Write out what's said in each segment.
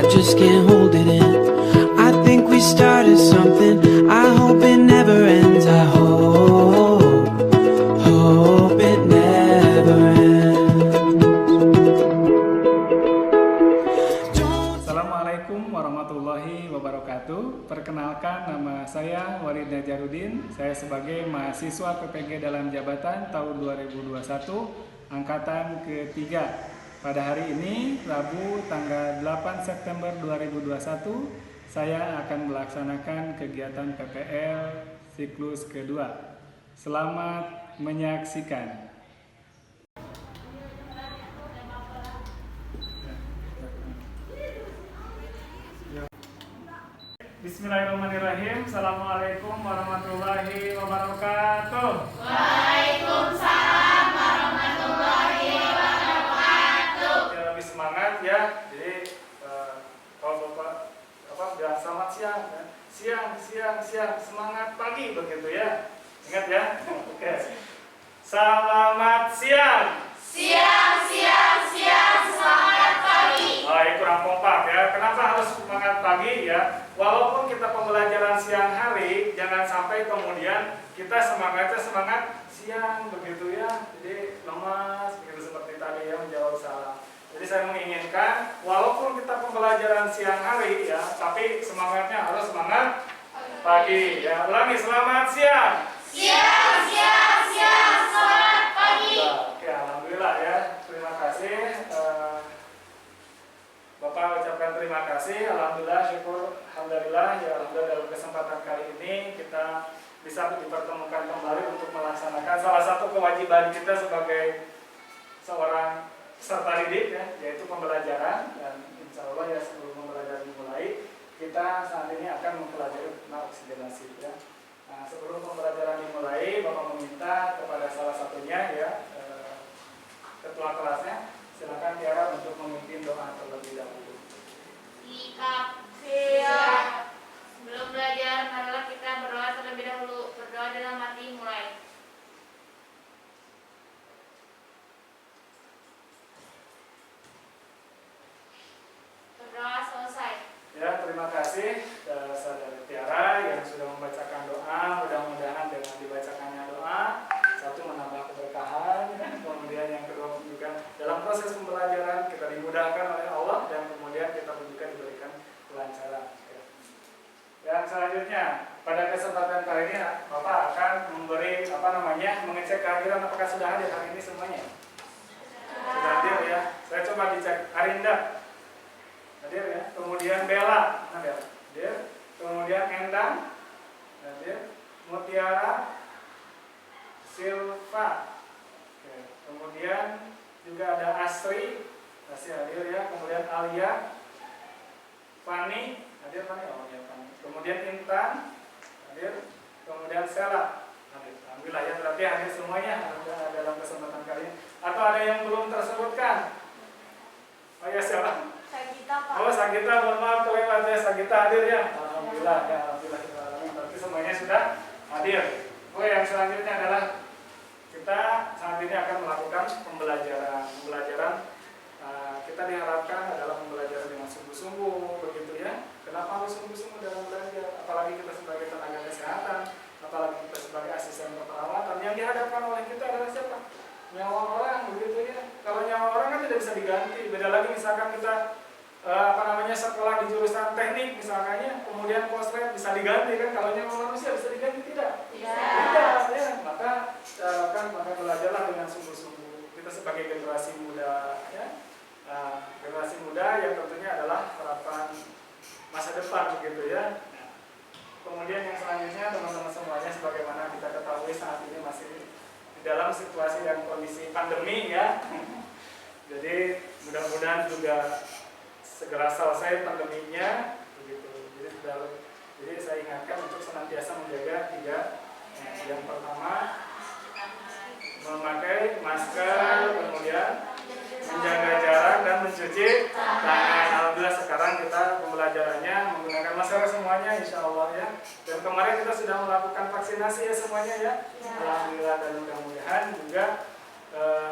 I just can't hold it in. I think we started something, I hope it never ends. I hope it never ends. Assalamualaikum warahmatullahi wabarakatuh. Perkenalkan, nama saya Walid Najarudin. Saya sebagai mahasiswa PPG dalam jabatan tahun 2021 angkatan ketiga. Pada hari ini, Rabu tanggal 8 September 2021, saya akan melaksanakan kegiatan PPL siklus kedua. Selamat menyaksikan. Bismillahirrahmanirrahim. Assalamualaikum warahmatullahi wabarakatuh. Waalaikumsalam warahmatullahi wabarakatuh. Ya, lebih semangat ya. Jadi kalau Bapak bilang selamat siang, siang, semangat pagi begitu ya. Ingat ya. Oke. Selamat siang. Siang, selamat pagi. Kurang kompak ya. Kenapa harus semangat pagi ya? Walaupun kita pembelajaran siang hari, jangan sampai kemudian kita semangatnya semangat siang begitu ya. Jadi lemas begitu seperti tadi ya, menjawab salah. Jadi saya menginginkan walaupun kita pembelajaran siang hari ya, tapi semangatnya harus semangat pagi ya. Ulangi, selamat siang. Siang, selamat pagi. Oke, alhamdulillah ya. Terima kasih. Bapak ucapkan terima kasih. Alhamdulillah, syukur, alhamdulillah ya. Alhamdulillah dalam kesempatan kali ini kita bisa dipertemukan kembali untuk melaksanakan salah satu kewajiban kita sebagai seorang peserta didik ya, yaitu pembelajaran. Dan insya Allah ya, sebelum pembelajaran dimulai, kita saat ini akan mempelajari tentang oksigenasi ya. Nah, sebelum pembelajaran dimulai, Bapak meminta kepada salah satunya ya, ketua kelasnya, silakan Tiara untuk memimpin doa terlebih dahulu. Sebelum belajar, marilah kita berdoa terlebih dahulu. Berdoa dalam hati, mulai. Berdoa selesai. Ya, terima kasih saudara Tiara yang sudah membacakan doa. Mudah-mudahan dengan dibacakannya doa, satu menambah keberkahan, kemudian yang kedua juga dalam proses pembelajaran kita dimudahkan oleh Allah, dan kemudian kita juga diberikan kelancaran. Yang selanjutnya, pada kesempatan kali ini Bapak akan memberi mengecek kehadiran apakah sudah hadir hari ini semuanya. Sudah hadir ya. Saya coba dicek. Arinda hadir ya. Kemudian Bella hadir. Kemudian Endang hadir. Mutiara, Silva. Oke. Kemudian juga ada Asri masih hadir ya. Kemudian Alia, Fani hadir. Oh ya, Fani. Kemudian Intan hadir. Kemudian Sela hadir. Alhamdulillah ya, berarti hadir semuanya dalam kesempatan kali ini. Atau ada yang belum tersebutkan? Oh ya, siapa? Sagita, Pak. Oh, Sagita, mohon maaf kelewat ya. Sagita hadir ya. Alhamdulillah ya, alhamdulillah. Berarti semuanya sudah hadir. Oh, yang selanjutnya adalah kita saat ini akan melakukan pembelajaran. Kita diharapkan adalah pembelajaran dengan sungguh-sungguh begitu ya. Kenapa harus sungguh-sungguh dalam belajar? Apalagi kita sebagai tenaga kesehatan, apalagi kita sebagai asisten keperawatan, yang dihadapkan oleh kita adalah siapa? Nyawa orang begitu ya. Kalau nyawa orang kan tidak bisa diganti. Beda lagi misalkan kita sekolah di jurusan teknik misalnya, kemudian koslet bisa diganti kan? Kalau nyawa manusia bisa diganti tidak? Tidak ya. Maka belajarlah dengan sungguh-sungguh. Kita sebagai generasi muda ya. Generasi muda yang tentunya adalah harapan masa depan begitu ya. Kemudian yang selanjutnya teman-teman semuanya, sebagaimana kita ketahui saat ini masih di dalam situasi dan kondisi pandemi ya. Jadi mudah-mudahan juga segera selesai pandeminya begitu. Jadi saya ingatkan untuk senantiasa menjaga 3. Yang pertama, memakai masker, kemudian menjaga jarak dan mencuci tangan. Alhamdulillah sekarang kita pembelajarannya menggunakan masker semuanya, insya Allah ya. Dan kemarin kita sudah melakukan vaksinasi ya semuanya ya. Alhamdulillah, dan mudah-mudahan juga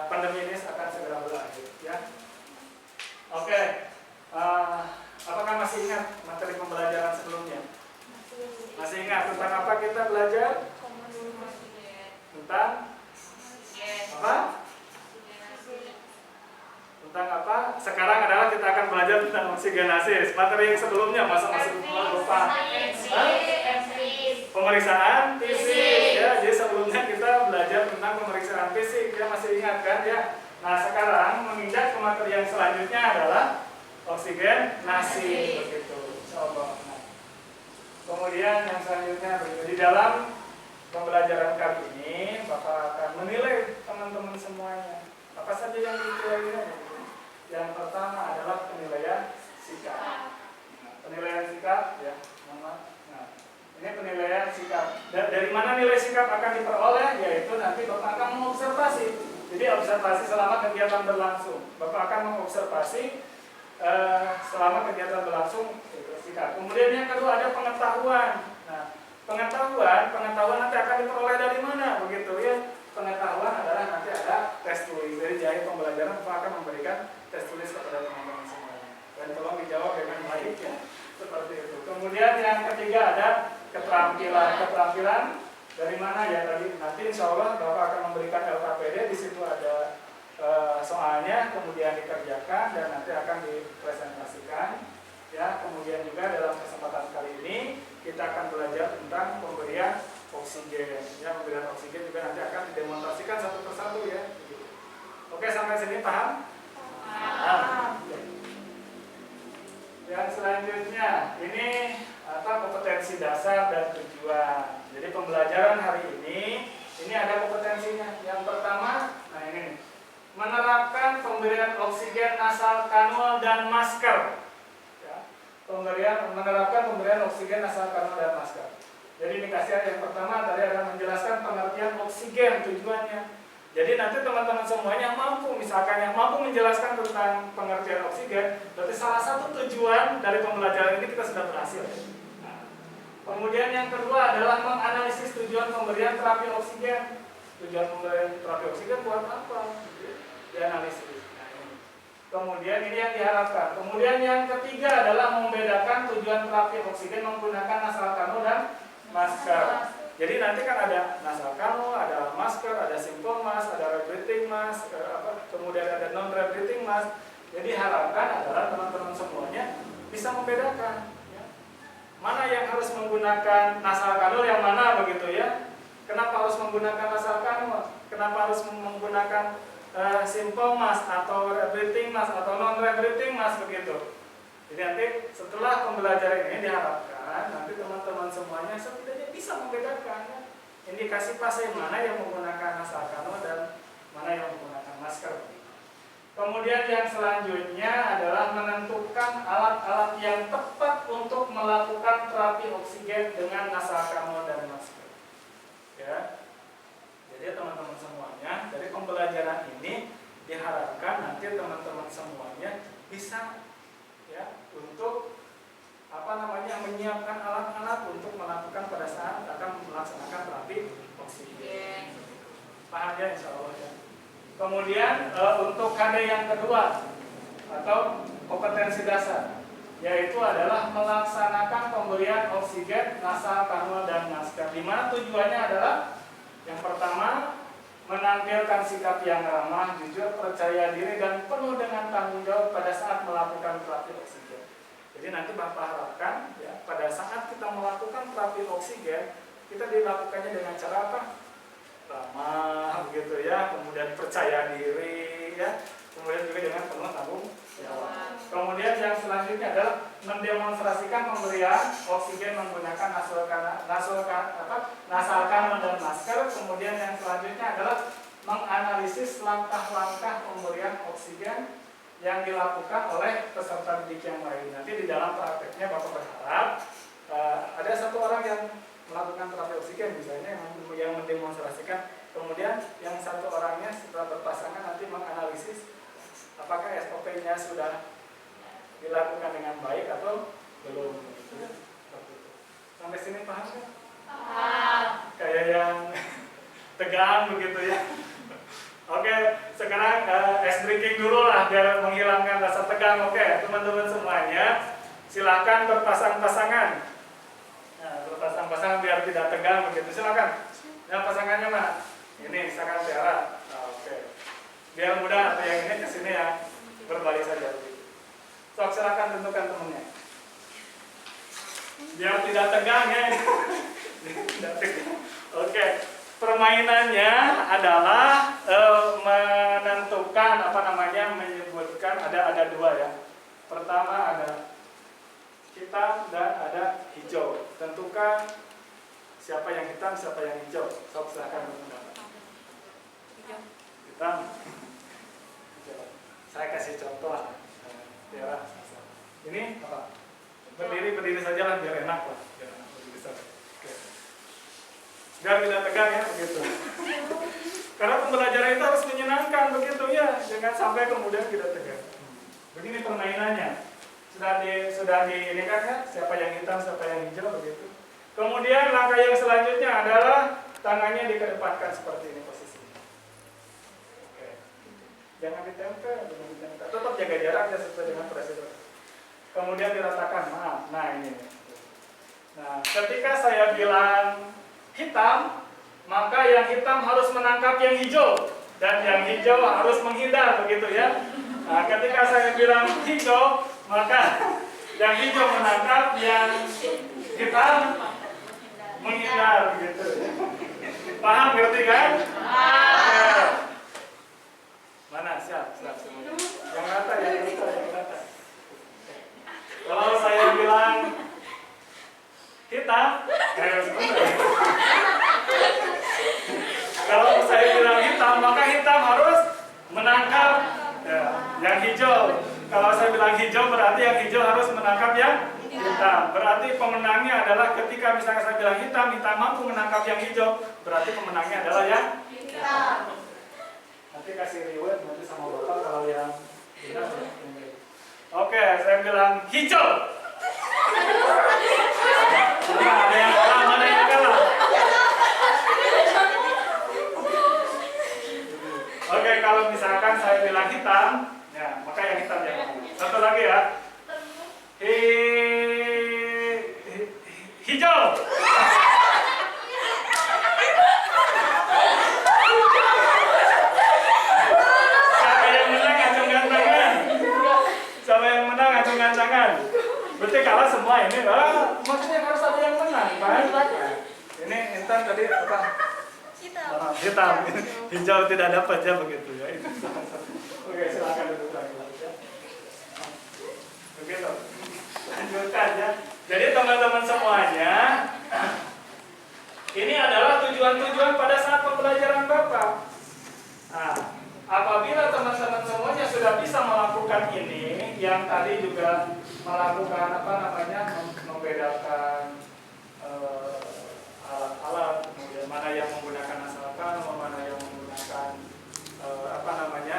pandemi ini akan segera berakhir ya. Oke. Apakah oksigenasis. Materi yang sebelumnya masa masih lupa? Pemeriksaan fisik ya. Jadi sebelumnya kita belajar tentang pemeriksaan fisik ya, masih ingat kan ya? Nah, sekarang menginjak ke materi yang selanjutnya adalah oksigenasi begitu. Insyaallah. Nah, kemudian yang selanjutnya di dalam pembelajaran kali ini Bapak akan menilai teman-teman semuanya. Apa saja yang dinilainya? Yang pertama adalah penilaian sikap. Nah, penilaian sikap ya, Nah, ini penilaian sikap. Dari mana nilai sikap akan diperoleh? Yaitu nanti Bapak akan mengobservasi. Jadi observasi selama kegiatan berlangsung. Bapak akan mengobservasi selama kegiatan berlangsung sikap. Kemudian yang kedua ada pengetahuan. Nah, pengetahuan nanti akan diperoleh dari mana? Begitu ya. Pengetahuan adalah nanti ada tes tulis. Dari jahit pembelajaran Bapak akan memberikan tes tulis kepada teman-teman semuanya. Dan tolong dijawab dengan baik ya. Seperti itu. Kemudian yang ketiga ada keterampilan dari mana ya tadi. Nanti insya Allah Bapak akan memberikan LKPD. Di situ ada soalnya, kemudian dikerjakan dan nanti akan dipresentasikan. Ya, kemudian juga dalam kesempatan kali ini kita akan belajar tentang pemberian oksigen. Ya, pemberian oksigen juga nanti akan didemonstrasikan satu persatu ya. Oke, sampai sini paham? Paham. Yang selanjutnya ini kompetensi dasar dan tujuan. Jadi pembelajaran hari ini ada kompetensinya. Yang pertama, nah ini menerapkan pemberian oksigen nasal kanul dan masker. Menerapkan pemberian oksigen nasal kanul dan masker. Jadi ini kasihan yang pertama tadi akan menjelaskan pengertian oksigen tujuannya. Jadi nanti teman-teman semuanya misalkan yang mampu menjelaskan tentang pengertian oksigen, berarti salah satu tujuan dari pembelajaran ini kita sudah berhasil. Nah, kemudian yang kedua adalah menganalisis tujuan pemberian terapi oksigen. Tujuan pemberian terapi oksigen buat apa? Dianalisis. Kemudian ini yang diharapkan. Kemudian yang ketiga adalah membedakan tujuan terapi oksigen menggunakan nasal kanul dan masker. Jadi nanti kan ada nasal kanul, ada masker, ada simple mask, ada rebreathing mask, kemudian ada non rebreathing mask. Jadi harapkan adalah teman-teman semuanya bisa membedakan ya. Mana yang harus menggunakan nasal kanul, yang mana begitu ya. Kenapa harus menggunakan nasal kanul? Kenapa harus menggunakan simple mask atau rebreathing mask atau non rebreathing mask begitu. Jadi nanti setelah pembelajaran ini diharapkan nanti teman-teman semuanya setidaknya bisa membedakan indikasi pasien mana yang menggunakan nasal kanul dan mana yang menggunakan masker. Kemudian yang selanjutnya adalah menentukan alat-alat yang tepat untuk melakukan terapi oksigen dengan nasal kanul dan masker. Ya. Jadi teman-teman semuanya dari pembelajaran ini diharapkan nanti teman-teman semuanya bisa ya untuk menyiapkan alat-alat untuk melakukan pada saat akan melaksanakan terapi oksigen. Paham ya insya Allah ya. Kemudian untuk KD yang kedua atau kompetensi dasar, yaitu adalah melaksanakan pemberian oksigen nasal kanul dan masker. Di mana tujuannya adalah yang pertama, menampilkan sikap yang ramah, jujur, percaya diri, dan penuh dengan tanggung jawab pada saat melakukan terapi oksigen. Jadi nanti Bapak harapkan ya, pada saat kita melakukan terapi oksigen, kita dilakukannya dengan cara apa? Ramah, begitu ya, kemudian percaya diri, ya, kemudian juga dengan penuh tanggung jawab. Kemudian yang selanjutnya adalah mendemonstrasikan pemberian oksigen menggunakan nasal kanul dan masker. Kemudian yang selanjutnya adalah menganalisis langkah-langkah pemberian oksigen yang dilakukan oleh peserta didik yang lain. Nanti di dalam prakteknya Bapak berharap ada satu orang yang melakukan terapi oksigen misalnya yang mendemonstrasikan, kemudian yang satu orangnya setelah berpasangan nanti menganalisis apakah SOP-nya sudah dilakukan dengan baik atau belum. Sampai sini paham kan? Paham. Kayak yang tegang begitu ya. Oke, sekarang ice drinking dulu lah biar menghilangkan rasa tegang. Oke, teman-teman semuanya silakan berpasang-pasangan. Nah, berpasang-pasangan biar tidak tegang begitu. Silakan. Yang pasangannya mana? Ini misalkan Tiara. Nah, oke. Biar mudah atau yang ini kesini ya berbalik saja. Sok silakan tentukan temennya. Biar tidak tegang ya. Tidak tegang. Oke. Permainannya adalah menentukan menyebutkan ada dua ya. Pertama ada hitam dan ada hijau. Tentukan siapa yang hitam, siapa yang hijau. Sok silakan menentukan. Hitam. Hijau. Saya kasih contoh lah. Ya. Ini apa? Berdiri saja lah biar enak lah. Berdiri saja. Oke. Biar tidak tegang ya begitu. Karena pembelajaran itu harus menyenangkan begitu ya, jangan sampai kemudian tidak tegang. Begini permainannya. Sudah di ini kan siapa yang hitam, siapa yang hijau begitu. Kemudian langkah yang selanjutnya adalah tangannya dikedepankan seperti ini posisinya. Oke. Jangan ditempel. Tetap jaga jarak ya sesuai dengan prosedur. Kemudian diratakan, maaf. Nah ini. Nah, ketika saya bilang hitam, maka yang hitam harus menangkap yang hijau dan yang hijau harus menghindar begitu ya. Nah, ketika saya bilang hijau, maka yang hijau menangkap, yang hitam menghindar begitu. Paham ngerti kan? Paham. Mana siap. Yang rata ya, yang rata. Kalau saya bilang hitam, kalau saya bilang hitam, maka hitam harus menangkap yang hijau. Kalau saya bilang hijau, berarti yang hijau harus menangkap yang hitam. Berarti pemenangnya adalah ketika misalnya saya bilang hitam mampu menangkap yang hijau, berarti pemenangnya adalah yang hitam. Nanti kasih reward nanti sama bapak kalau yang benar. Oke, saya bilang hijau. Ada yang kalah, mana yang kalah? Oke, kalau misalkan saya bilang hitam, ya maka yang hitam yang menang. Satu lagi ya. Hijau. Berarti kalah semua ini, maksudnya harus ada yang menang, kan? Ini Intan tadi apa? Hitam. Hijau tidak dapat ya begitu ya. Oke, silakan duduk lagi ya. Begitu. Lanjutkan ya. Jadi teman-teman semuanya, ini adalah tujuan-tujuan pada saat pembelajaran Bapak. Nah, apabila teman-teman semuanya sudah bisa melakukan ini, yang tadi juga melakukan membedakan alat-alat, kemudian mana yang menggunakan asalkan, mana yang menggunakan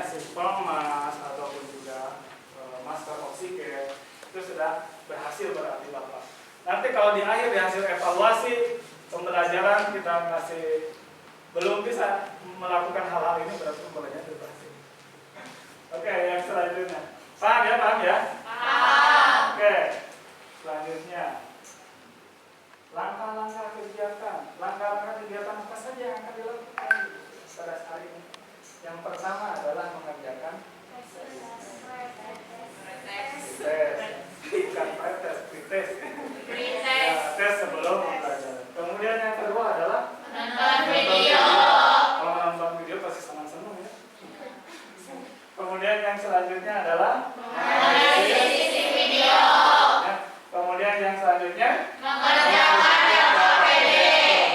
simple mask ataupun juga masker oksigen, itu sudah berhasil berarti Bapak. Nanti kalau di akhir di hasil evaluasi pembelajaran kita masih belum bisa melakukan hal-hal ini, berarti pembelajaran sudah berhasil. Oke, yang selanjutnya. Paham ya? Paham. Oke, selanjutnya langkah-langkah kegiatan. Langkah-langkah kegiatan apa saja yang akan dilakukan pada hari ini? Yang pertama adalah mengerjakan tes sebelum pembelajaran. Kemudian yang kedua adalah menonton video. Kalau menonton video pasti senang-senang ya. Kemudian yang selanjutnya adalah menganalisis video. Ya. Kemudian yang selanjutnya mengerjakan LKPD.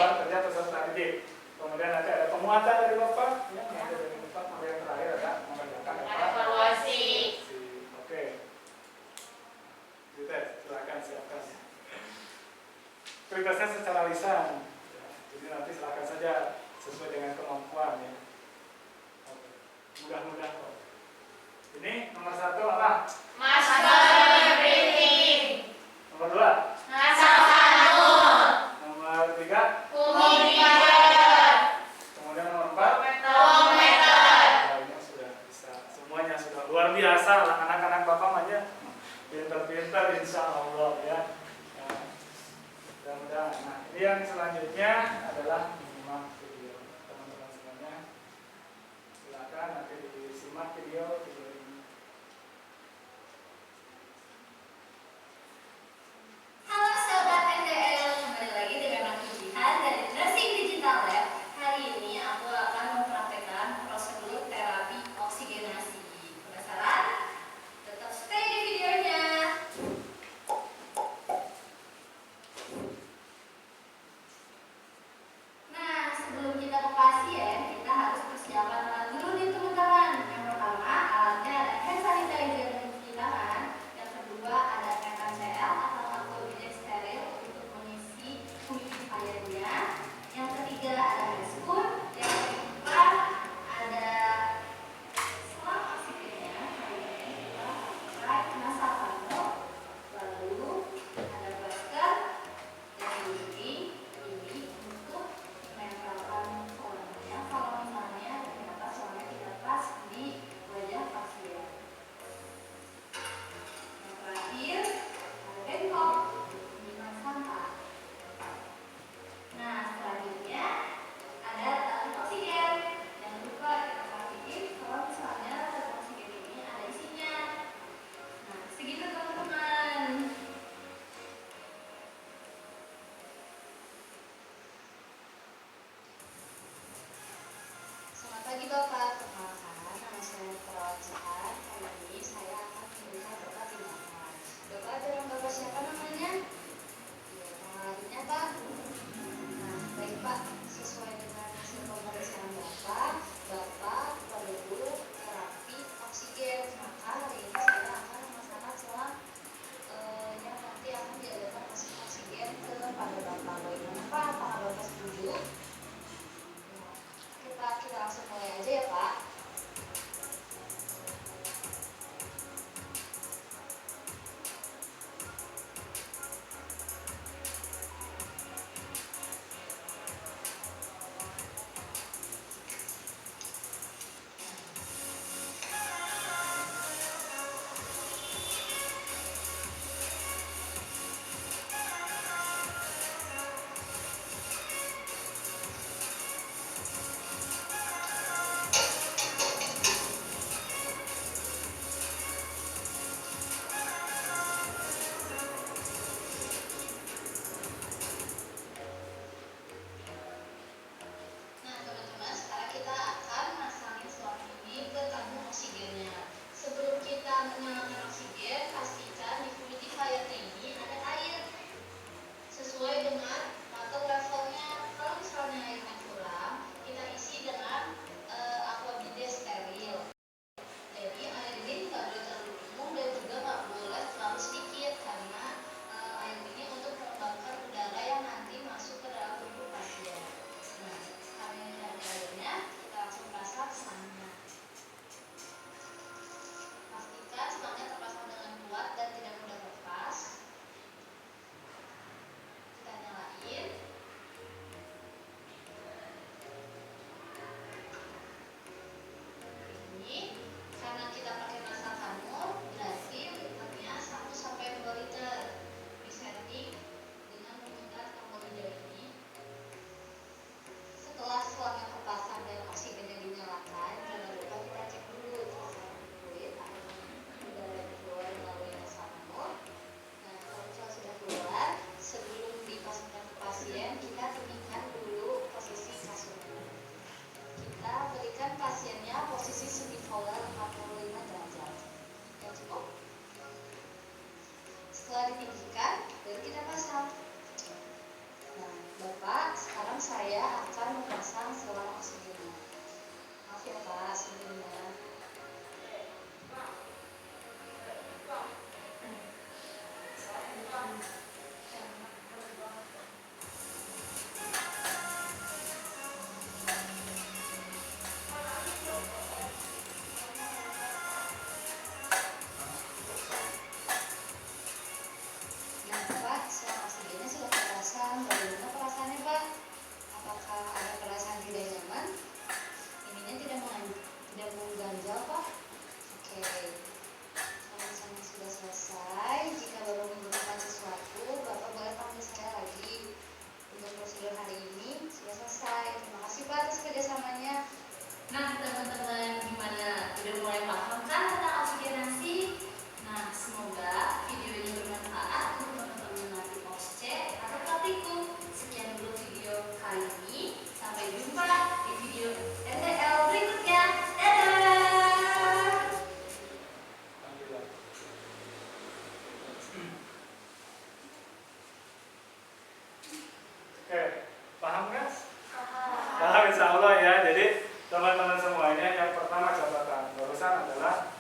Kerja peserta didik. Kemudian nanti ada pemuatan dari Bapak. Ya, nanti dari Bapak. Yang terakhir ada mengerjakan evaluasi. Oke. Silakan siapkan. Prioritasnya secara lisan. Ya, jadi nanti silakan saja sesuai dengan kemampuan ya. Oke. Mudah-mudahan kok. Ini nomor 1 apa? Masker printing. Nomor 2? Ngasal kanun. Nomor 3? Kumiker. Kemudian nomor 4? Meter. Ya, ini sudah bisa. Semuanya sudah luar biasa lah anak-anak Bapak aja. Pintar-pintar insya Allah ya. Mudah-mudahan. Nah, ini yang selanjutnya adalah menyimak video teman-teman semuanya. Silakan nanti disimak video ini. setelah ditinggikan, baru kita pasang. Nah, Bapak, sekarang saya akan memasang saluran oksigennya. Maaf ya Pak, sebelumnya. Nah, Pak, saluran oksigennya sudah terpasang. Bagaimana perasaannya, Pak? Apakah ada perasaan tidak nyaman? Ininya tidak mengganjal, Pak? Oke. Sama-sama sudah selesai. Jika baru membutuhkan sesuatu, Bapak boleh panggil saya lagi. Untuk prosedur hari ini sudah selesai. Terima kasih Pak atas kerjasamanya. Nah, teman-teman, gimana? Udah mulai paham kan tentang oksigenasi? Nah, semoga video ini bermanfaat untuk teman-teman nanti pos C atau praktikum. Sekian dulu video kali ini. Sampai jumpa di video NTL berikutnya. Dadah! Oke, paham kan? Paham insya Allah ya. Jadi teman-teman semuanya, yang pertama catatan barusan adalah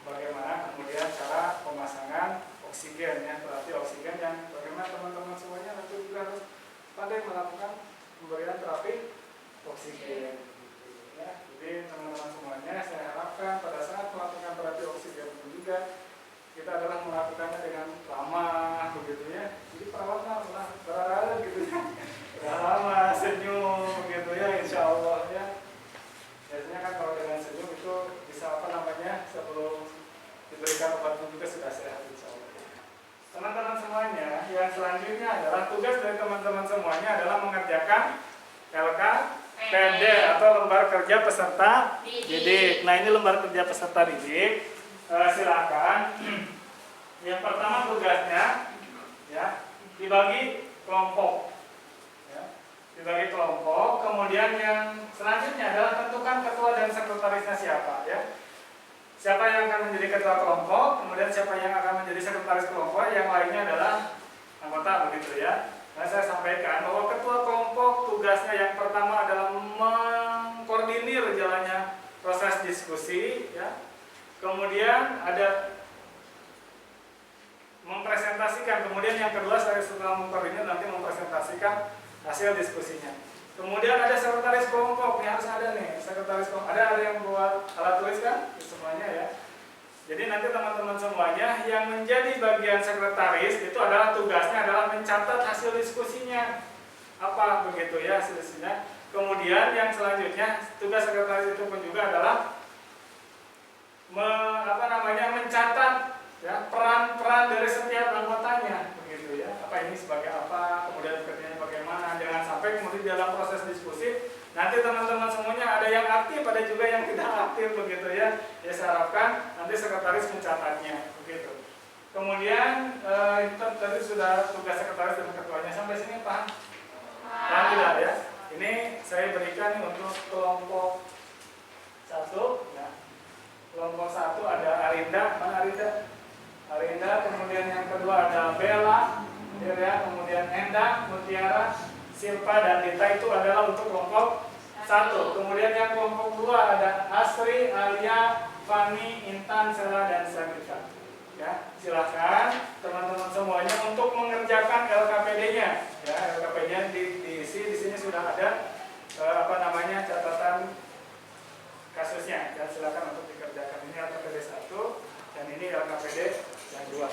bagaimana kemudian cara pemasangan oksigen ya, terapi oksigen yang bagaimana teman-teman semuanya nanti juga harus pandai melakukan pemberian terapi oksigen ya. Jadi teman-teman semuanya, saya harapkan pada saat melakukan terapi oksigen itu juga kita adalah melakukannya dengan ramah begitu ya. Jadi perawatnya berada gitu ya, ramah, senyum begitu ya, insya Allah ya. Biasanya kan kalau dengan senyum itu bisa sebelum diberikan obat juga sudah sehat insya Allah. Teman-teman semuanya, yang selanjutnya adalah tugas dari teman-teman semuanya adalah mengerjakan LKPD atau lembar kerja peserta didik. Nah, ini lembar kerja peserta didik. Silakan. Yang pertama tugasnya ya dibagi kelompok. Ya, dibagi kelompok. Kemudian yang selanjutnya adalah tentukan ketua dan sekretarisnya siapa ya. Siapa yang akan menjadi ketua kelompok, kemudian siapa yang akan menjadi sekretaris kelompok, yang lainnya adalah anggota begitu ya. Nah, saya sampaikan bahwa ketua kelompok tugasnya yang pertama adalah mengkoordinir jalannya proses diskusi ya. Kemudian ada mempresentasikan, kemudian yang kedua saya setelah mengkoordinir nanti mempresentasikan hasil diskusinya. Kemudian ada sekretaris kelompok, ini harus ada nih sekretaris kelompok. Ada yang buat alat tulis kan semuanya ya. Jadi nanti teman-teman semuanya yang menjadi bagian sekretaris itu adalah tugasnya adalah mencatat hasil diskusinya apa begitu ya hasil diskusinya. Kemudian yang selanjutnya tugas sekretaris itu pun juga adalah mencatat ya peran-peran dari setiap anggotanya begitu ya. Apa ini sebagai apa, kemudian kerjanya bagaimana, jangan sampai kemudian dalam proses diskusi nanti teman-teman semuanya ada yang aktif, ada juga yang tidak aktif begitu ya. Ya saya harapkan nanti sekretaris mencatatnya begitu. Kemudian itu tadi sudah tugas sekretaris dan ketuanya, sampai sini paham? Paham tidak ya? Ini saya berikan nih untuk kelompok 1 ya. Kelompok 1 ada Arinda, mana Arinda? Arinda, kemudian yang kedua ada Bella, ya, kemudian Endang, Mutiara, Silpa dan Dita, itu adalah untuk kelompok 1. Kemudian yang kelompok 2 ada Asri, Alia, Fani, Intan, Sela dan Sabita. Ya, silakan teman-teman semuanya untuk mengerjakan LKPD-nya. Ya, LKPD-nya diisi di sini sudah ada catatan kasusnya, dan silakan untuk dikerjakan. Ini LKPD 1 dan ini LKPD yang 2.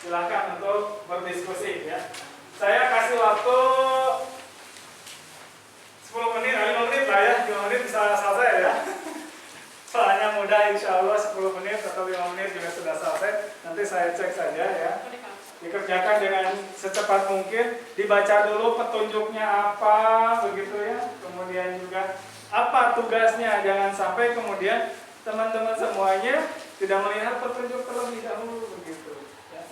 Silakan untuk berdiskusi ya. Saya kasih waktu 10 menit, 5 menit lah ya, 5 menit bisa selesai ya. Soalnya mudah, insya Allah 10 menit atau 5 menit juga sudah selesai. Nanti saya cek saja ya. Dikerjakan dengan secepat mungkin, dibaca dulu petunjuknya apa begitu ya. Kemudian juga apa tugasnya, jangan sampai kemudian teman-teman semuanya tidak melihat petunjuk terlebih dahulu begitu ya.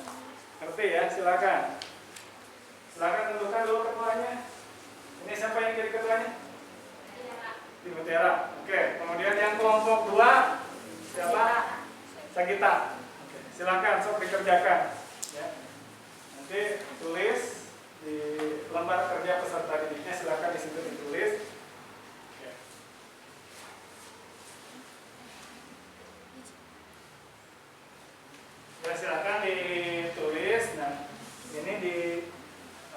Ngerti ya? Silakan. Silakan tentukan dulu ketuanya. Ini siapa yang jadi ketuanya? Ibu Tiara. Oke, kemudian yang kelompok 2 siapa? Sagita. Oke, silakan sok dikerjakan ya. Nanti tulis di lembar kerja peserta didiknya, silakan di situ ditulis ya. Ya silakan ditulis. Nah ini di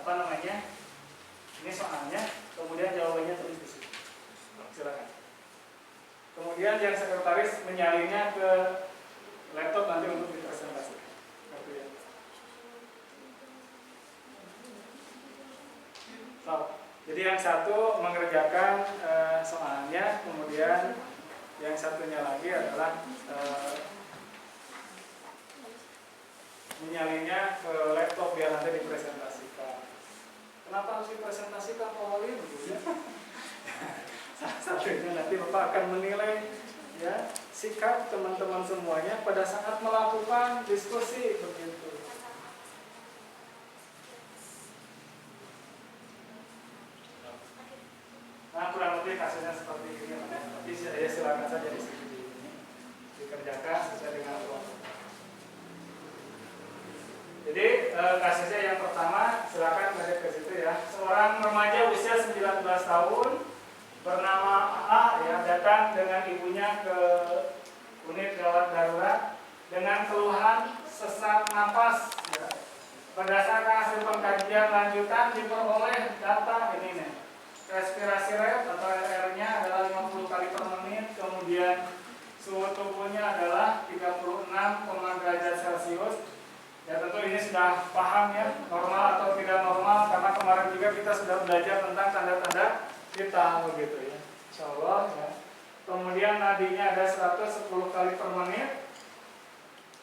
apa namanya, ini soalnya, kemudian jawabannya tulis di situ. Silakan. Kemudian yang sekretaris menyalinnya ke laptop nanti untuk dipresentasikan. So, jadi yang satu mengerjakan soalnya, kemudian yang satunya lagi adalah menyalinnya ke laptop biar nanti dipresentasikan. Kenapa harus dipresentasikan Pak Wali? Salah satunya nanti Bapak akan menilai ya sikap teman-teman semuanya pada saat melakukan diskusi begitu. Nah kurang lebih kasusnya seperti ini, tapi ya silakan saja di sini dikerjakan sesuai dengan kelompok. Jadi kasusnya yang pertama, silakan balik ke situ ya. Seorang remaja usia 19 tahun bernama AA ya datang dengan ibunya ke unit gawat darurat dengan keluhan sesak napas ya. Berdasarkan hasil pengkajian lanjutan diperoleh data ini nih. Respirasi rate atau RR-nya adalah 50 kali per menit, kemudian suhu tubuhnya adalah 36, derajat Celcius. Ya tentu ini sudah paham ya, normal atau tidak normal, karena kemarin juga kita sudah belajar tentang tanda-tanda vital begitu ya. Insyaallah ya. Kemudian nadinya ada 110 kali per menit.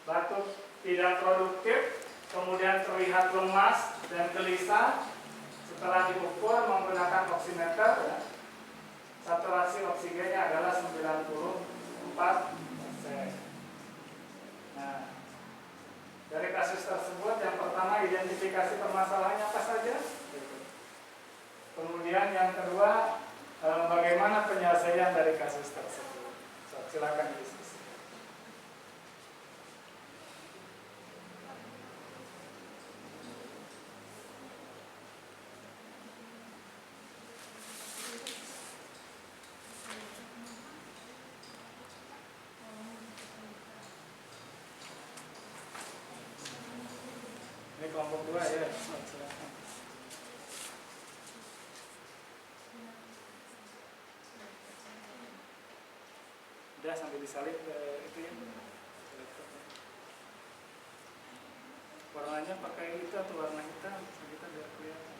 Batuk tidak produktif, kemudian terlihat lemas dan gelisah. Setelah diukur menggunakan oximeter ya. Saturasi oksigennya adalah 94%. Nah, dari kasus tersebut yang pertama identifikasi permasalahannya apa saja. Kemudian yang kedua bagaimana penyelesaian dari kasus tersebut. So, silakan diskusi. Ini kelompok 2 ya. Silakan. Udah sampai disalib ke itu ya. Warnanya pakai itu atau warna hitam, kita biar kelihatan.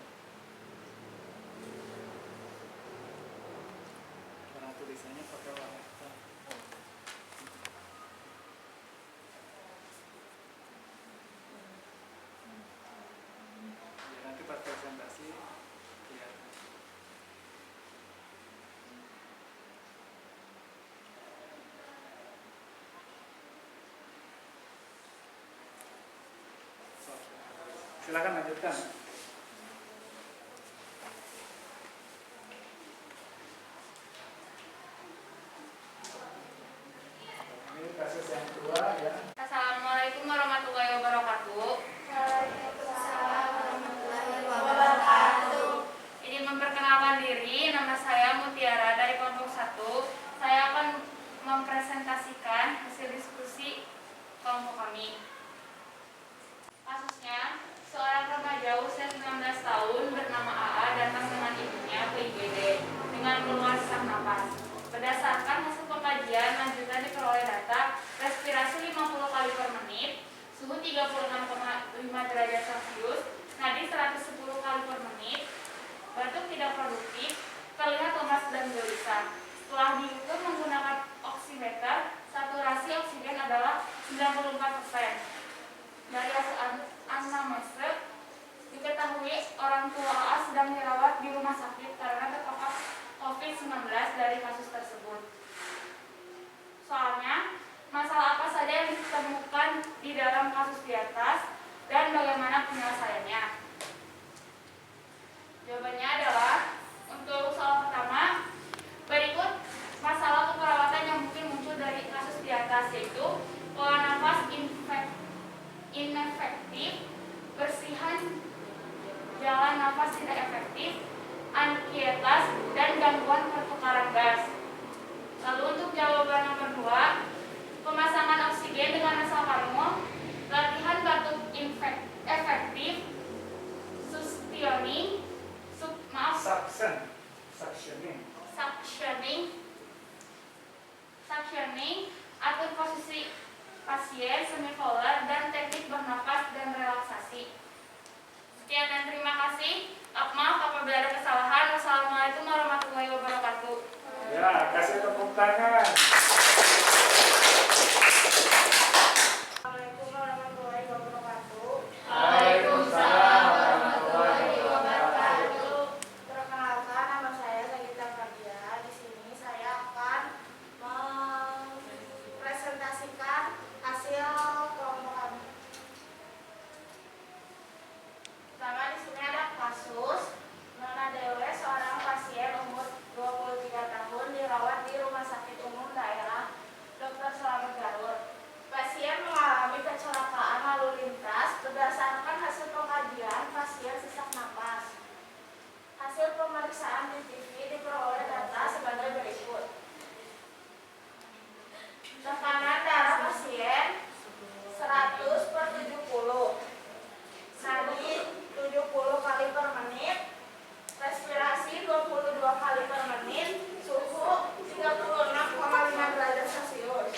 Warna tulisannya pakai warna hitam. Ya, nanti pas presentasi kelihatan. Silakan lanjutkan. Ini kasus yang kedua ya. Assalamualaikum warahmatullahi wabarakatuh. Waalaikumsalam warahmatullahi wabarakatuh. Ini memperkenalkan diri, nama saya Mutiara dari kelompok 1. Saya akan mempresentasikan hasil diskusi kelompok kami. Kasusnya, seorang remaja usia 19 tahun bernama AA datang dengan ibunya ke IGD dengan keluhan sesak napas. Berdasarkan hasil pengkajian lanjutan diperoleh data respirasi 50 kali per menit, suhu 36,5 derajat Celcius, nadi 110 kali per menit, batuk tidak produktif, terlihat lemas dan gelisah. Setelah diukur menggunakan oximeter, saturasi oksigen adalah 94%. Dari hasil anamnesa diketahui orang tua AA sedang dirawat di rumah sakit karena terpapar COVID-19 dari kasus tersebut. Soalnya, masalah apa saja yang ditemukan di dalam kasus di atas dan bagaimana penyelesaiannya? Jawabannya adalah untuk soal pertama, berikut masalah keperawatan yang mungkin muncul dari kasus di atas, yaitu pola nafas kebersihan jalan nafas tidak efektif, ansietas, dan gangguan pertukaran gas. Lalu untuk jawaban nomor 2, pemasangan oksigen dengan asal kamu, latihan batuk efektif, suctioning, atur posisi pasien semipolar dan teknik bernafas dan relaksasi. Sekian dan terima kasih. Maaf apabila ada kesalahan. Wassalamualaikum warahmatullahi wabarakatuh. Ya, kasih tepuk tangan. Assalamualaikum warahmatullahi wabarakatuh. Waalaikumsalam warahmatullahi wabarakatuh. Perkenalkan, nama saya Sagita Fadia. Di sini saya akan mempresentasikan hasil kelompok kami. Pertama di sini ada kasus Nona Dewe, seorang pasien umur 23 tahun dirawat di Rumah Sakit Umum Daerah Dr. Slamet Garut. Pasien mengalami kecelakaan lalu lintas. Berdasarkan hasil pengkajian, pasien sesak napas. Hasil pemeriksaan di TV diperoleh data sebagai berikut. Tekanan darah pasien 100/70, nadi 70 kali per menit, respirasi 22 kali per menit, suhu 36,5 derajat Celcius.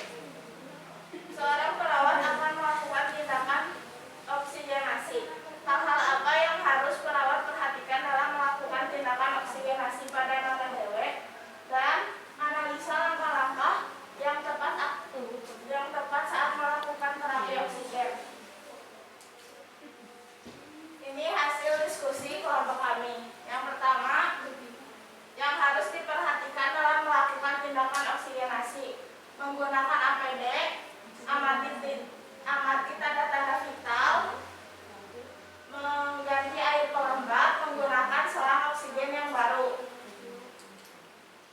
Seorang perawat akan melakukan tindakan oksigenasi. Hal-hal apa yang harus perawat perhatikan dalam melakukan tindakan oksigenasi pada Nona Dewe, dan analisa langkah-langkah yang tepat saat melakukan terapi oksigen. Ini hasil diskusi kelompok kami. Yang pertama, yang harus diperhatikan dalam melakukan tindakan oksigenasi: menggunakan APD, amati tanda-tanda vital, mengganti air pelembab, menggunakan selang oksigen yang baru.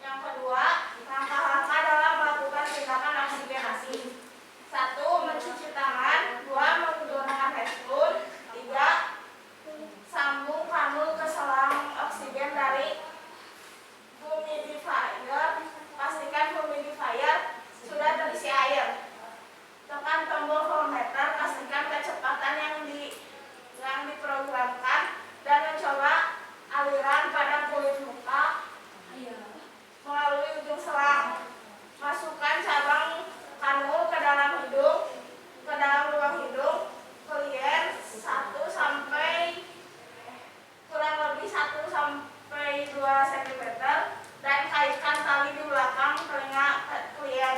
Yang kedua, langkah-langkah dalam melakukan tindakan oksigenasi: 1. Mencuci tangan. 2. Menggunakan headphone. 3. Sambung kanul ke selang oksigen dari humidifier. Pastikan humidifier sudah terisi air. Tekan tombol voltmeter, pastikan kecepatan yang diprogramkan, dan mencoba aliran pada kulit muka melalui ujung selang. Masukkan cabang kanul ke dalam lubang hidung klien 1-2 cm, dan kaitkan tali di belakang telinga klien.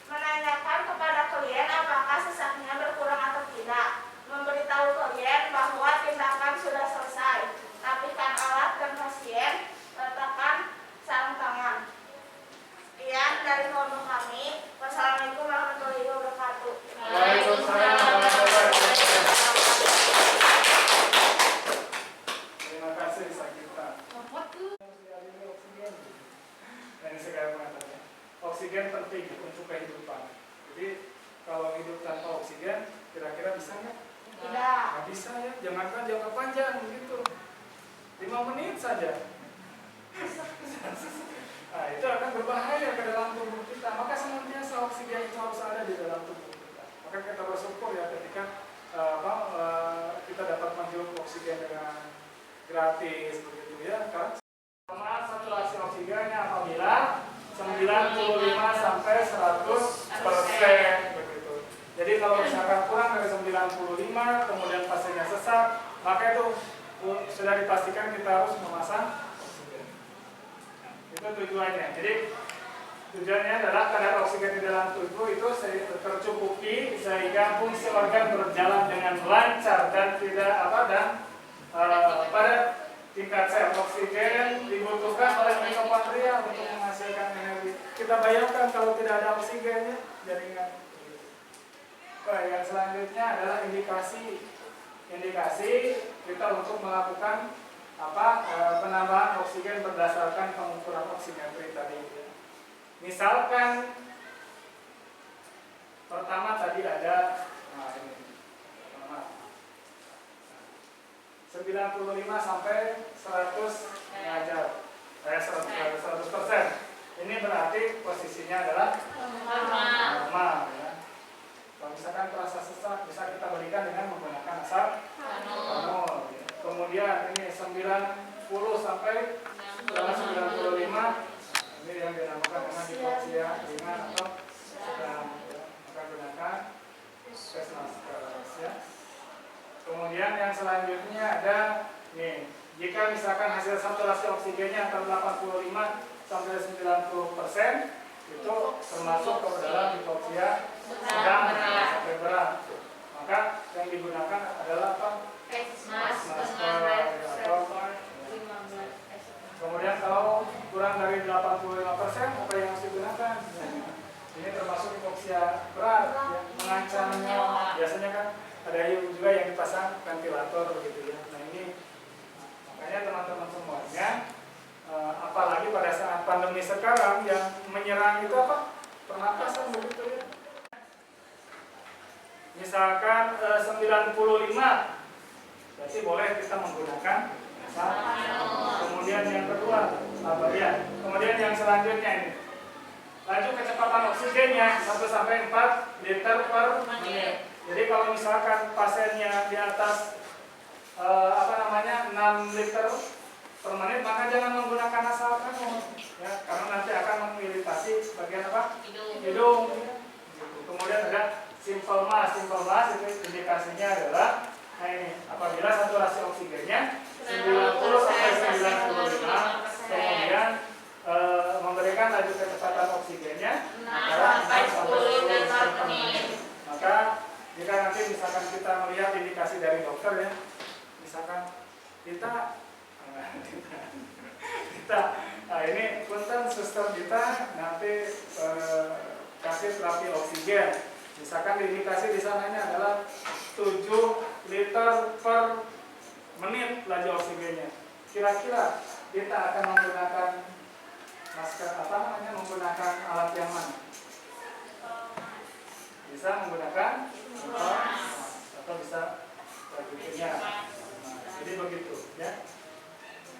Menanyakan kepada klien apakah sesaknya berkurang atau tidak. Memberitahu klien bahwa tindakan sudah selesai. Rapikan alat dan pasien, letakkan sarung tangan. Sekian dari kelompok kami. Wassalamualaikum warahmatullahi wabarakatuh. Waalaikumsalam warahmatullahi wabarakatuh. Terima kasih Sagita. Ini sekarang mengatakan oksigen penting untuk kehidupan. Jadi kalau hidup tanpa oksigen, kira-kira bisa nggak? Tidak. Nggak bisa ya. Jangankan jangka panjang begitu. 5 menit saja. Nah, itu akan berbahaya ke dalam tubuh kita. Maka senantiasa oksigen itu harus ada di dalam tubuh kita. Maka kita bersyukur ya ketika kita dapat menghirup oksigen dengan gratis begitu ya. Karena saturasi oksigennya apabila 95 sampai 100% begitu. Jadi kalau misalkan kurang dari 95 kemudian pasiennya sesak, maka itu sudah dipastikan kita harus memasang oksigen. Itu tujuannya. Jadi tujuannya adalah kadar oksigen di dalam tubuh itu tercukupi sehingga fungsi organ berjalan dengan lancar dan tidak pada tingkat sel oksigen dibutuhkan oleh mitokondria untuk menghasilkan energi. Kita bayangkan kalau tidak ada oksigennya jaringan. Yang selanjutnya adalah indikasi kita untuk melakukan penambahan oksigen berdasarkan pengukuran oksimetri tadi. Misalkan pertama tadi ada ini. 95 sampai 100 derajat. 100%. Ini berarti posisinya adalah normal ya. Kalau misalkan terasa sesak bisa kita berikan dengan menggunakan asap nol. Ya. Kemudian ini 90 sampai 95 ini yang dinamakan dengan hipoksia ringan atau sedang ya. Maka gunakan tes masker ya. Kemudian yang selanjutnya ada nih, jika misalkan hasil saturasi oksigennya antara 85 sampai 90% itu termasuk ke dalam hipoksia sedang sampai berat. Maka yang digunakan adalah apa? Masker atau kemudian kalau kurang dari 85% apa yang harus digunakan? Ini termasuk hipoksia berat yang mengancam nyawa. Biasanya kan ada juga yang dipasang ventilator begitu ya. Nah ini makanya teman-teman semuanya, apalagi pada saat pandemi sekarang yang menyerang itu apa? Pernapasan begitu ya. Misalkan 95, berarti boleh kita menggunakan asap. Kemudian yang kedua, apa ya? Kemudian yang selanjutnya ini, laju kecepatan oksigennya 1 sampai 4 liter per menit. Jadi kalau misalkan pasiennya di atas 6 liter per menit, maka jangan menggunakan asal kanul ya, karena nanti akan mengiritasi bagian apa? Hidung. Kemudian ada simple mask itu indikasinya adalah, nah ini apabila saturasi oksigennya 90 sampai 95, kemudian memberikan laju kecepatan oksigennya sampai 10 liter per menit. Maka jika nanti misalkan kita melihat indikasi dari dokter ya, misalkan kita ini punten suster kita nanti kasih terapi oksigen, misalkan indikasi di sana ini adalah 7 liter per menit laju oksigennya, kira-kira kita akan menggunakan masker menggunakan alat yang mana? Bisa menggunakan atau bisa berikutnya. Jadi begitu ya.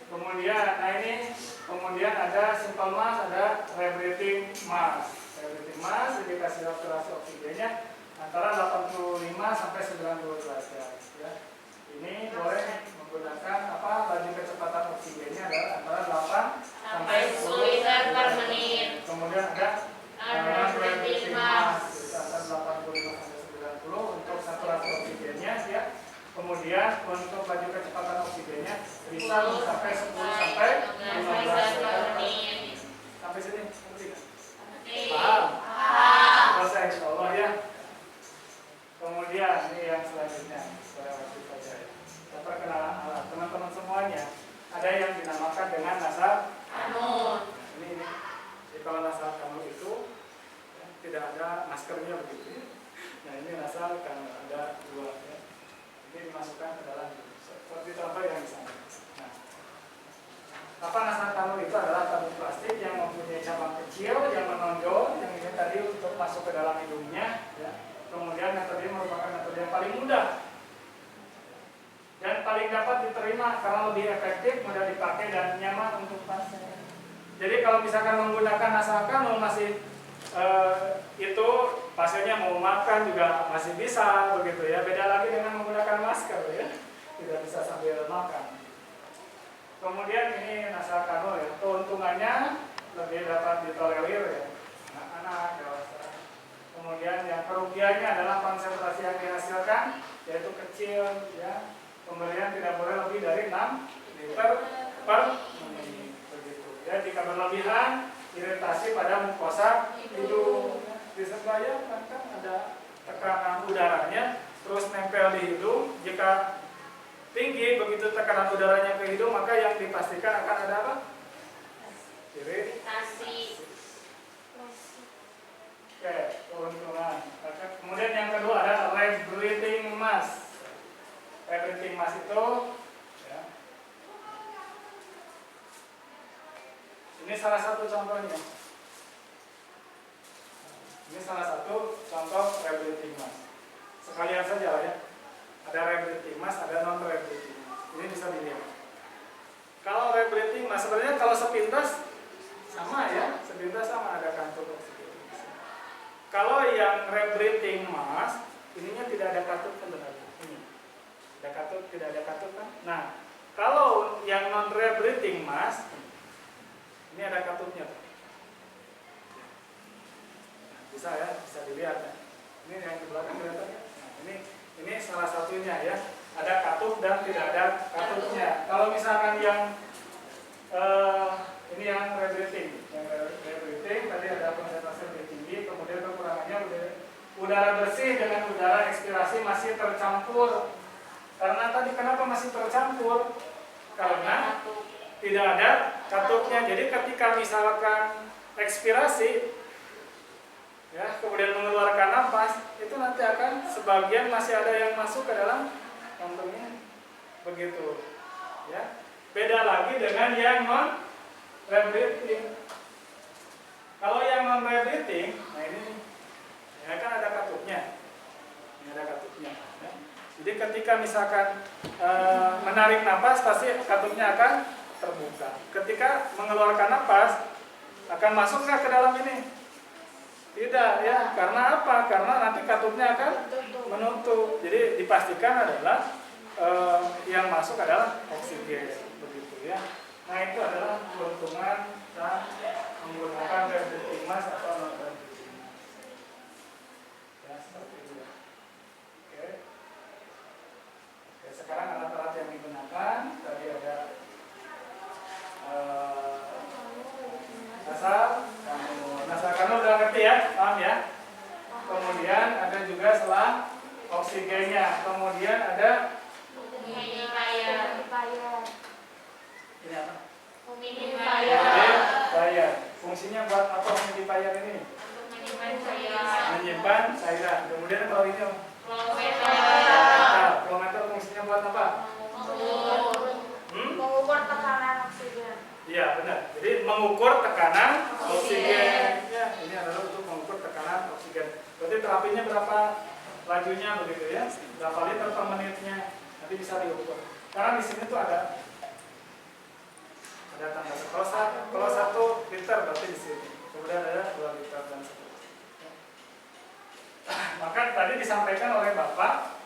Kemudian, nah ini kemudian ada simple mask, ada rebreathing mask. Rebreathing mask indikasi saturasi oksigennya antara 85 sampai 90 derajat. Ya. Ini boleh menggunakan laju kecepatan oksigennya adalah antara 8 sampai 10 liter per menit. Kemudian ada rebreathing mask antara 85 sampai 90 untuk saturasi oksigennya ya. Kemudian untuk laju kecepatan oksigennya bisa sampai 10 sampai 15 menit. Sampai sini ngerti nggak? Paham? Selesai insyaallah ya. Kemudian ini yang selanjutnya saya wajib saja ya. Perkenalan alat teman-teman semuanya. Ada yang dinamakan dengan nasal kanul. Ini. Jadi kalau nasal kanul itu ya, tidak ada maskernya begitu ya. Nah ini nasal kanul ada 2 ya. Ini dimasukkan ke dalam seperti contoh yang di sana. Nah, nasal kanul itu adalah tabung plastik yang mempunyai cabang kecil yang menonjol, yang ini tadi untuk masuk ke dalam hidungnya. Ya. Kemudian metode ini merupakan metode yang paling mudah dan paling dapat diterima karena lebih efektif, mudah dipakai dan nyaman untuk pasien. Jadi kalau misalkan menggunakan nasal kanul masih itu pasiennya mau makan juga masih bisa begitu ya. Beda lagi dengan menggunakan masker ya, tidak bisa sambil makan. Kemudian ini nasal kanul ya, keuntungannya lebih dapat ditolerir ya, anak-anak, dewasa. Kemudian yang kerugiannya adalah konsentrasi yang dihasilkan yaitu kecil ya. Pemberian tidak boleh lebih dari 6 liter per menit begitu ya. Jika berlebihan iritasi pada mukosa hidung. Disebaya kan ada tekanan udaranya terus nempel di hidung. Jika tinggi begitu tekanan udaranya ke hidung, maka yang dipastikan akan ada apa? Iritasi. Oke, keuntungan. Kemudian yang kedua ada rebreathing mask. Rebreathing mask itu ya, ini salah satu contohnya. Ini salah satu contoh rebreathing mask. Sekalian saja lah ya. Ada rebreathing mask, ada non rebreathing mask. Ini bisa dilihat. Kalau rebreathing mask, sebenarnya kalau sepintas sama ya, sepintas sama ada katup oksigen. Kalau yang rebreathing mask, ininya tidak ada katup kan benar. Ini ada katup, tidak ada katup kan. Nah, kalau yang non rebreathing mask, ini ada katupnya. Bisa ya, bisa dilihat ya. Ini yang di belakang kelihatan ya. Nah, ini salah satunya ya. Ada katup dan tidak ada katupnya. Kalau misalkan yang ini yang rebreathing, tadi ada konsentrasi lebih tinggi, kemudian kekurangannya udara bersih dengan udara ekspirasi masih tercampur. Karena tadi kenapa masih tercampur? Karena tidak ada katupnya. Jadi ketika misalkan ekspirasi, ya, kemudian mengeluarkan nafas, itu nanti akan sebagian masih ada yang masuk ke dalam kantongnya, begitu. Ya, beda lagi dengan yang non rebreathing. Kalau yang non rebreathing, nah ini ya kan ada katupnya, ini ada katupnya. Ya. Jadi ketika misalkan menarik nafas, pasti katupnya akan terbuka. Ketika mengeluarkan nafas, akan masuk nggak ke dalam ini? Tidak ya, karena apa? Karena nanti katupnya akan menutup. Jadi dipastikan adalah yang masuk adalah oksigen, begitu ya. Nah itu adalah keuntungan dan menggunakan rebreathing mask atau non rebreathing mask. Ya seperti itu ya. Oke. Oke, sekarang alat-alat yang digunakan tadi ada nasal kamu udah ngerti ya, paham ya. Kemudian ada juga selang oksigennya. Kemudian ada ini apa? Humidifier. Fungsinya buat apa humidifier ini? Menyimpan cairan. Kemudian kalau ini klometer fungsinya buat apa? Mengukur tekanan oksigen. Iya benar. Jadi mengukur tekanan oksigen. Ya, ini adalah untuk mengukur tekanan oksigen. Berarti terapinya berapa lajunya begitu ya? Berapa liter per menitnya? Nanti bisa diukur. Karena di sini tuh ada tanda. Kalau 1 liter berarti di sini. Kemudian ada 2 liter dan seterusnya. Maka tadi disampaikan oleh Bapak,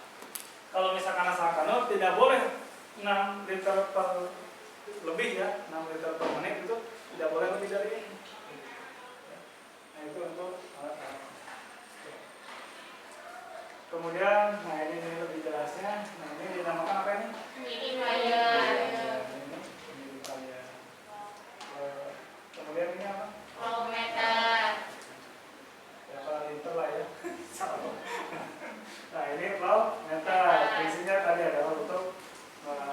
kalau misalkan asal kanut tidak boleh 6 liter per lebih ya, 6 liter per menit itu tidak boleh lebih dari ini. Nah itu untuk alat-alat. Kemudian, nah ini lebih jelasnya. Nah ini dinamakan apa ini? Humidifier. Kemudian ini apa? Klometer. Berapa liter lah ya? Nah ini klometer. Fungsinya tadi adalah untuk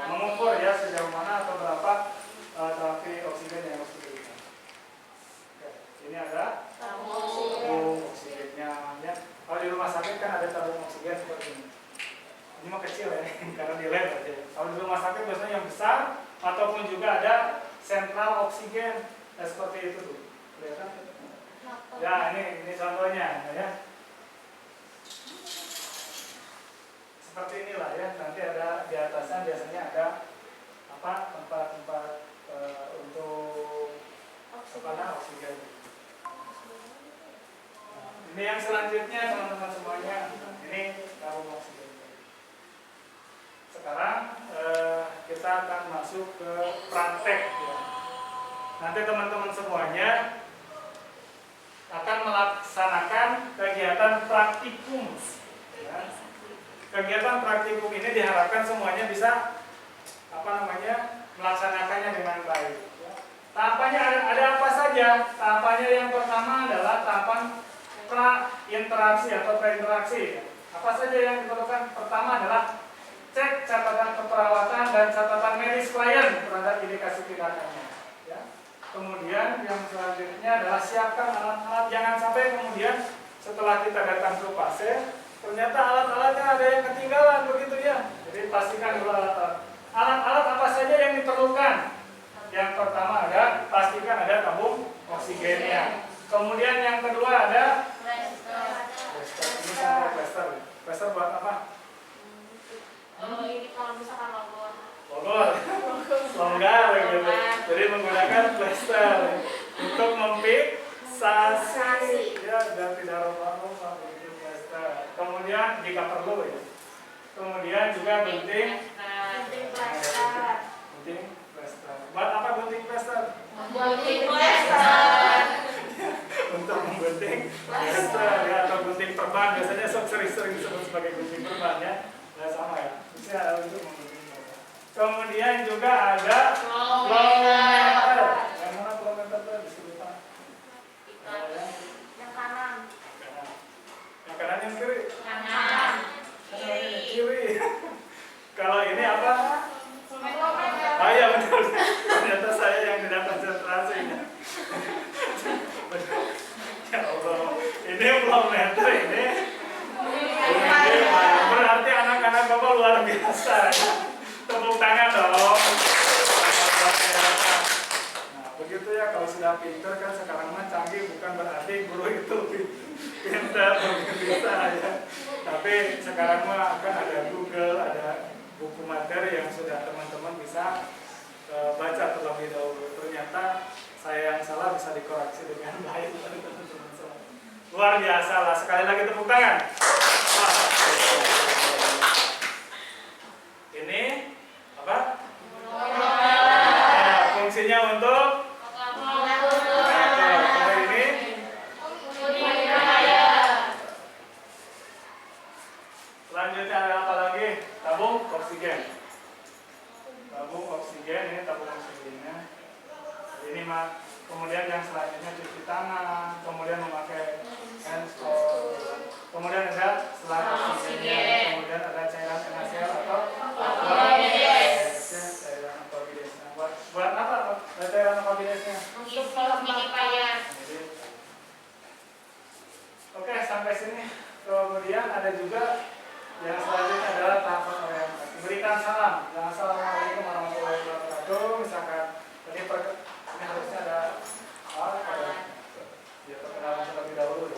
mengukur ya sejauh mana atau berapa terapi oksigen yang harus diberikan. Ini ada tabung oksigennya ya. Kalau di rumah sakit kan ada tabung oksigen seperti ini. Ini mah kecil ya, karena di lab aja. Kalau di rumah sakit biasanya yang besar ataupun juga ada sentral oksigen seperti itu tuh. Kelihatan? Ya ini contohnya ya. Seperti inilah ya, nanti ada di atasnya biasanya ada apa tempat-tempat untuk oksigen. Nah, ini yang selanjutnya teman-teman semuanya, ini tabung oksigen. Sekarang kita akan masuk ke praktek ya. Nanti teman-teman semuanya akan melaksanakan kegiatan praktikum. Ya. Kegiatan praktikum ini diharapkan semuanya bisa melaksanakannya dengan baik. Ya. Tahapannya ada apa saja? Tahapannya yang pertama adalah tahapan pra-interaksi atau pre-interaksi. Apa saja yang diperlukan? Pertama adalah cek catatan keperawatan dan catatan medis klien terhadap indikasi tindakannya. Ya. Kemudian yang selanjutnya adalah siapkan alat-alat. Jangan sampai kemudian setelah kita datang ke pasien, ternyata alat-alatnya ada yang ketinggalan begitu ya. Jadi pastikan dulu alat-alat. Alat-alat apa saja yang diperlukan? Yang pertama ada pastikan ada tabung oksigennya. Kemudian yang kedua ada plaster. Ini sama plaster. Plaster buat apa? Ini kalau misalkan logor. Logor longgar gitu. Jadi menggunakan plester untuk memfiksasi ya dan tidak rumah begitu plester. Kemudian jika perlu ya. Kemudian juga gunting plester. Buat apa gunting plester? Gunting plester. Untuk menggunting plester ya, atau gunting perban, biasanya sering disebut sebagai gunting perban ya. Nah, sama ya. Bisa untuk menggunting plester. Kemudian juga ada flowmeter. Yang mana flowmeter tuh disebutkan? Yang kanan. Yang kanan yang kiri? Kanan. Kiri. Kalau ini apa? Ah ya betul. Ternyata saya yang tidak konsentrasi. Ya Allah. Ini flowmeter ini. Berarti anak-anak Bapak luar biasa. Tepuk tangan dong. Nah, begitu ya, kalau sudah pinter kan sekarang mah canggih, bukan berarti guru itu pinter bisa ya. Tapi sekarang mah kan ada Google, ada buku materi yang sudah teman-teman bisa baca terlebih dahulu. Ternyata saya yang salah bisa dikoreksi dengan baik oleh teman-teman semua. Luar biasa lah, sekali lagi tepuk tangan. Ini apa? Nah, fungsinya untuk ini selanjutnya ada apa lagi? Tabung oksigen. Tabung oksigen, ini tabung oksigennya. Ini mah. Kemudian yang selanjutnya cuci tangan, kemudian memakai hand spray, kemudian ada selang oksigennya, kemudian ada cairan NaCl atau cairan aquabidesnya. Buat apa cairan aquabidesnya? Untuk humidifier. Oke, sampai sini. Kemudian ada juga yang selanjutnya adalah tahapan orientasi. Berikan salam. Jangan assalamualaikum warahmatullahi wabarakatuh. Misalkan tadi ini harusnya ada perkenalan terlebih dahulu.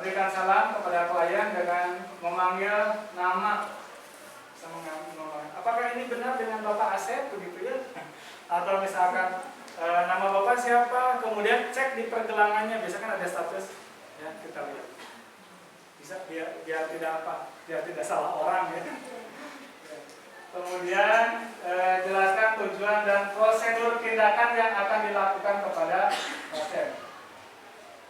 Berikan salam kepada klien dengan memanggil nama. Apakah ini benar dengan Bapak Asep begitu ya? Atau misalkan nama Bapak siapa? Kemudian cek di pergelangannya, biasanya kan ada status ya, kita lihat. Bisa biar tidak apa? Biar tidak salah orang ya. Kemudian jelaskan tujuan dan prosedur tindakan yang akan dilakukan kepada pasien.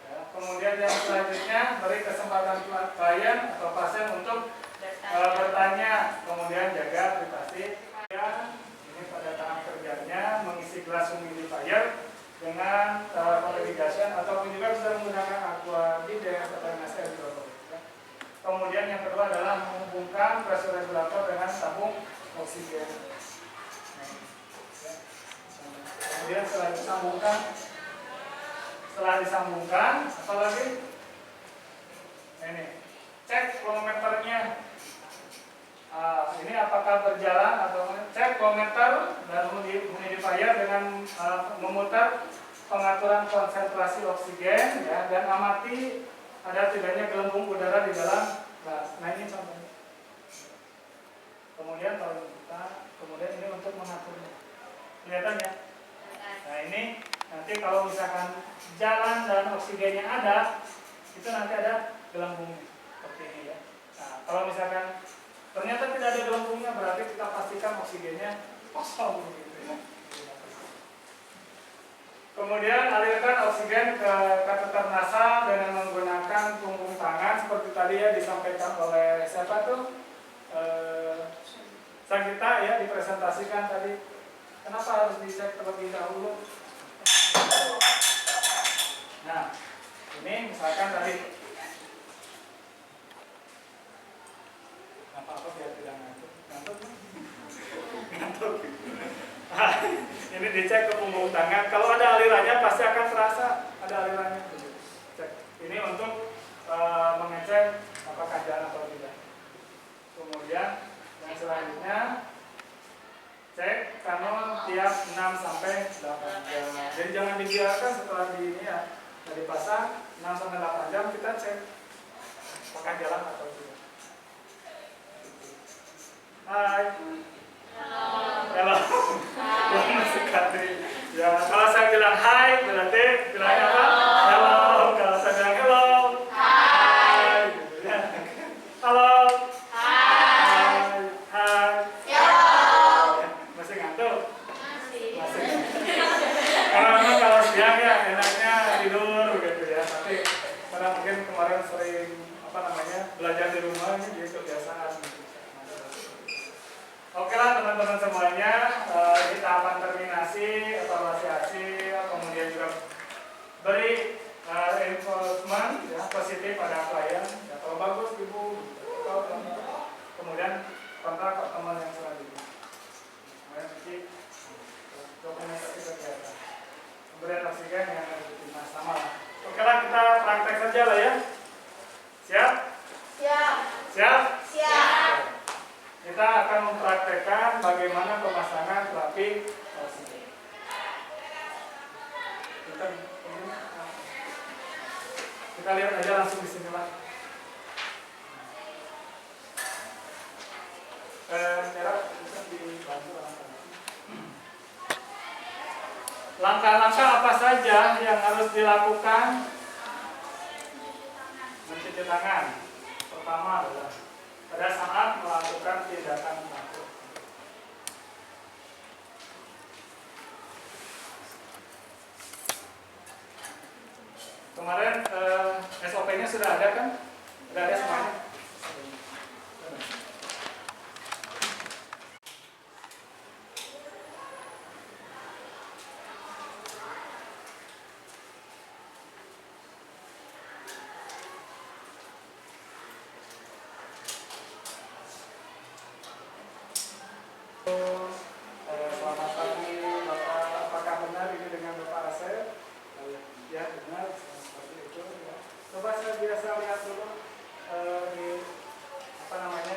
Ya, kemudian yang selanjutnya beri kesempatan klien atau pasien untuk bertanya, kemudian jaga privasi. Ini pada tahap kerjanya mengisi gelas humidifier dengan irrigation ataupun juga bisa menggunakan aquabidens atau NaCl. Kemudian yang kedua adalah menghubungkan pressure regulator dengan tabung oksigen. Kemudian setelah disambungkan, apa lagi? Ini cek flowmeternya. Ini apakah berjalan atau cek flowmeter dan humidifier dengan memutar pengaturan konsentrasi oksigen ya, dan amati ada tidaknya gelembung udara di dalam gas. Nah ini contohnya. Kemudian kalau kemudian ini untuk mengaturnya. Kelihatan ya? Nah ini nanti kalau misalkan jalan dan oksigennya ada, itu nanti ada gelembungnya seperti ini ya. Nah kalau misalkan ternyata tidak ada gelembungnya, berarti kita pastikan oksigennya kosong gitu ya. Kemudian alirkan oksigen ke kateter nasal dengan menggunakan punggung tangan seperti tadi ya disampaikan oleh siapa tuh? Sagita ya, dipresentasikan tadi. Kenapa harus dicek terlebih dahulu? Nah, ini misalkan tadi apa-apa biar tidak ngantuk. Ngantuk. Ini dicek ke punggung tangan. Kalau ada alirannya pasti akan terasa ada alirannya. Cek. Ini untuk mengecek apakah jalan atau tidak. Kemudian yang selanjutnya cek kanul tiap 6 sampai 8 jam. Jadi jangan dibiarkan setelah di ini ya, dipasang 6 sampai 8 jam kita cek apakah jalan atau tidak. Hai. Halo. Lama sekali. Ya, kalau saya bilang hai berarti bilangnya apa? Halo. Kalau saya bilang hello. Hai. Gitu ya. Halo. Hai. Hai. Masih ngantuk? Masih. Karena kalau siang ya enaknya tidur gitu ya. Tapi karena mungkin kemarin sering belajar di rumah ini jadi kebiasaan. Oke lah teman-teman semuanya, di tahapan terminasi, evaluasi hasil, kemudian juga beri enforcement ya, positif pada klien. Ya, kalau bagus ibu, kemudian kontrak pertemuan yang selanjutnya. Kemudian cuci dokumentasi kegiatan. Kemudian oksigen yang diterima sama. Oke lah kita praktek saja lah ya. Siap? Siap. Siap? Siap. Kita akan mempraktekkan bagaimana pemasangan terapi oksigen. Kita lihat aja langsung di sini lah. Bisa dibantu langkah-langkah apa saja yang harus dilakukan? Mencuci tangan. Pertama adalah pada saat melakukan tindakan takut. Kemarin SOP-nya sudah ada kan? Sudah ada semuanya? Selamat pagi Bapak, apakah benar ini dengan Bapak Asep? Ya benar, seperti itu ya. Coba saya biasa lihat dulu di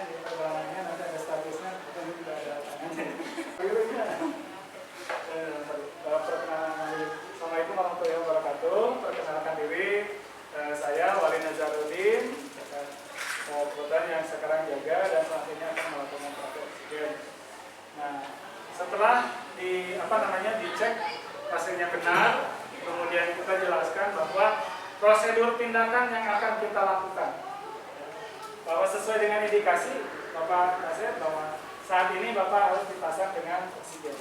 di perbalangannya, nanti ada statusnya, ini tidak ada tangannya. Perkenalan, Assalamualaikum warahmatullahi wabarakatuh. Perkenalkan diri, saya Wali Nazarudin, kebetulan yang sekarang jaga dan selanjutnya akan melakukan praktek oksigen. Nah, setelah dicek hasilnya benar, kemudian kita jelaskan bahwa prosedur tindakan yang akan kita lakukan, bahwa sesuai dengan indikasi Bapak Asep bahwa saat ini Bapak harus dipasang dengan oksigen.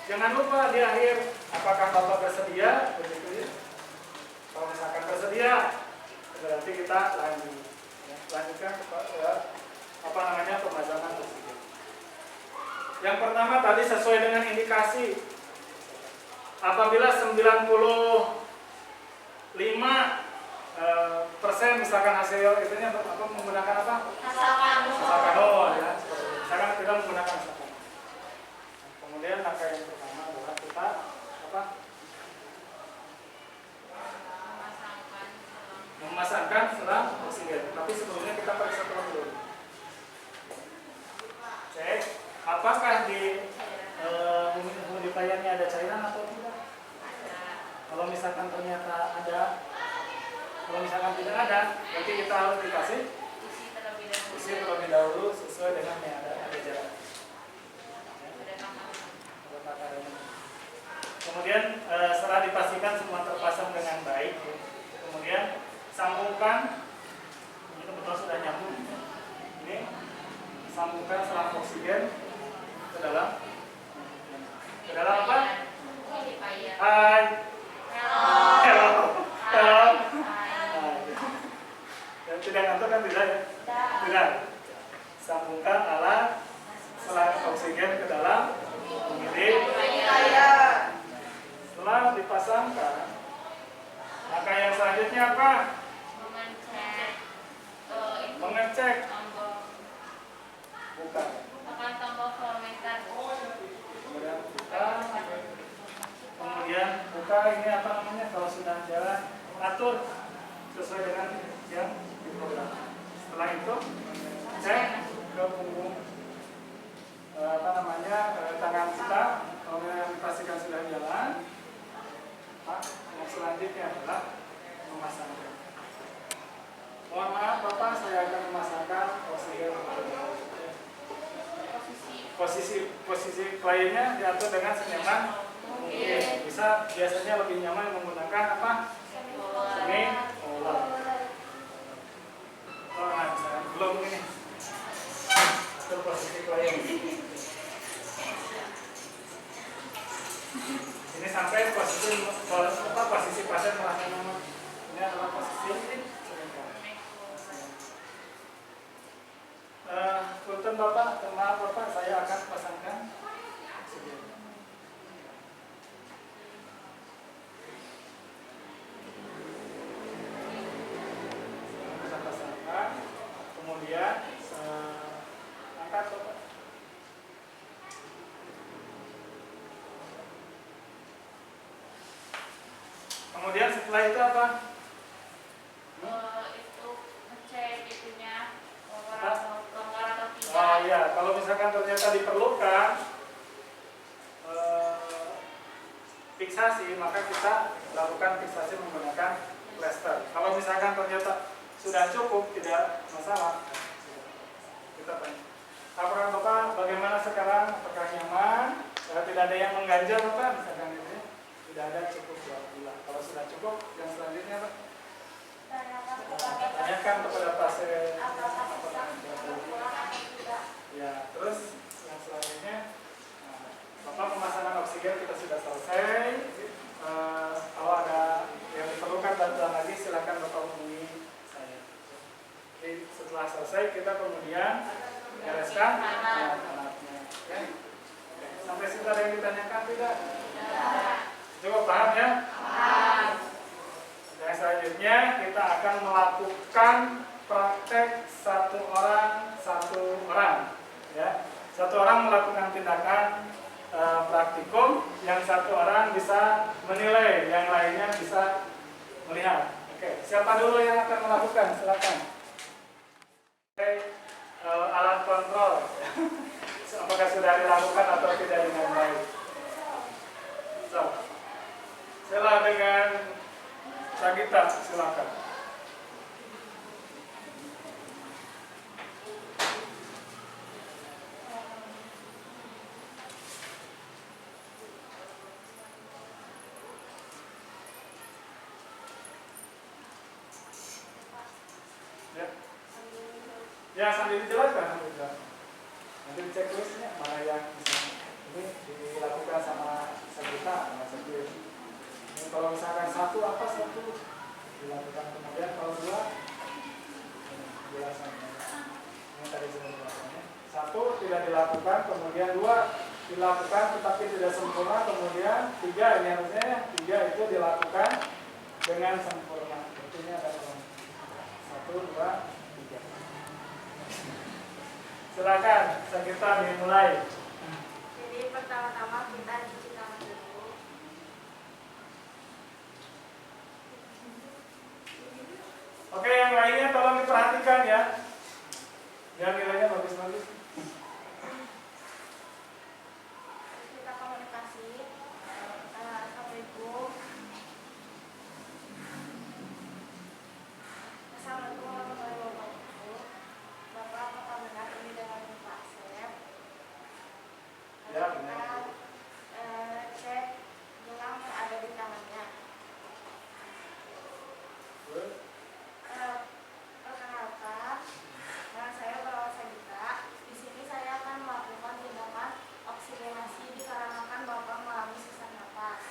Jangan lupa di akhir apakah Bapak bersedia, begitu ya. Kalau misalkan bersedia, berarti kita lanjutkan kepada pemasangan oksigen. Yang pertama tadi sesuai dengan indikasi. Apabila 95% misalkan hasil itunya menggunakan apa? Asalkanol ya. Misalkan kita menggunakan asalkanol. Kemudian langkah yang pertama adalah kita memasangkan selang oksigen. Tapi sebelumnya kita periksa dulu. Cek apakah di humidifier-nya ada cairan atau tidak? Kalau misalkan ternyata ada, kalau misalkan tidak ada, berarti kita harus dikasih isi terlebih dahulu sesuai dengan yang ada jarak. Kemudian setelah dipastikan semua terpasang dengan baik, kemudian sambungkan, ini kebetulan sudah nyambung. Ini sambungkan selang oksigen ke dalam apa? Hai. Hello. Dan tidak ngantuk kan tidak ya? Tidak. Sambungkan alat selang oksigen ke dalam humidifier. Setelah dipasangkan, maka yang selanjutnya apa? Mengecek. Bukan. Tombol volumenter. Kemudian buka ini kalau sudah jalan, atur sesuai dengan yang diprogram. Setelah itu cek ke punggung tangan kita, kalau yang dipastikan sudah jalan. Yang selanjutnya adalah memasangkan. Mohon maaf Bapak, saya akan memasangkan oksigen. posisi kliennya diatur dengan senyaman mungkin. Bisa biasanya lebih nyaman menggunakan apa? Semi polar. Oh, nah, misalkan belum ini. Atur posisi klien. Ini sampai posisi pasien merasa nyaman. Ini adalah posisi punten Bapak, maaf Bapak, saya akan pasangkan oksigen. Kita pasangkan, kemudian angkat Bapak. Kemudian setelah itu apa? Itu ngecek itunya longgar atau tidak. Oh iya, kalau misalkan ternyata diperlukan fiksasi, maka kita lakukan fiksasi menggunakan plester. Kalau misalkan ternyata sudah cukup, tidak masalah, kita tanya. Laporan Bapak bagaimana sekarang? Apakah nyaman? Tidak ada yang mengganjal Bapak? Misalkan ini tidak ada, cukup 2 bulan. Kalau sudah cukup, yang selanjutnya Pak? Tanyakan kepada pasien ya, terus yang selanjutnya Bapak pemasangan oksigen kita sudah selesai. Kalau ada yang diperlukan bantuan lagi silakan Bapak hubungi saya. Jadi setelah selesai kita kemudian bereskan alatnya. Ya. Sampai situ ada yang ditanyakan tidak? Cukup paham ya? Dan selanjutnya kita akan melakukan praktek satu orang, ya. Satu orang melakukan tindakan praktikum, yang satu orang bisa menilai, yang lainnya bisa melihat. Oke, siapa dulu yang akan melakukan? Silakan. Oke, alat kontrol. Apakah sudah dilakukan atau tidak dengan baik? So, silakan dengan Sagita, silakan. Ya, sambil dijelaskan. Nanti dicek terusnya mana yang ini dilakukan sama Sagita, sama Sagita. Ini kalau misalkan satu dilakukan, kemudian kalau 2 penjelasannya. Ini tadi sudah penjelasannya. 1 tidak dilakukan, kemudian 2 dilakukan tetapi tidak sempurna, kemudian 3 ini harusnya 3 itu dilakukan dengan sempurna. Artinya ada 1, 2, 3. Silakan, Sagita dimulai. Jadi pertama-tama kita cuci tangan dulu. Oke, yang lainnya tolong diperhatikan ya. Biar nilainya bagus-bagus. Kita komunikasi. Assalamualaikum. Assalamualaikum warahmatullahi wabarakatuh. Bapak, apakah benar ini dengan Pak Asep? Ya, benar. Kita cek gelang yang ada di tangannya. Perkenalkan, nama saya Perawat Sagita. Di sini saya akan melakukan tindakan oksigenasi dikarenakan Bapak mengalami sesak napas.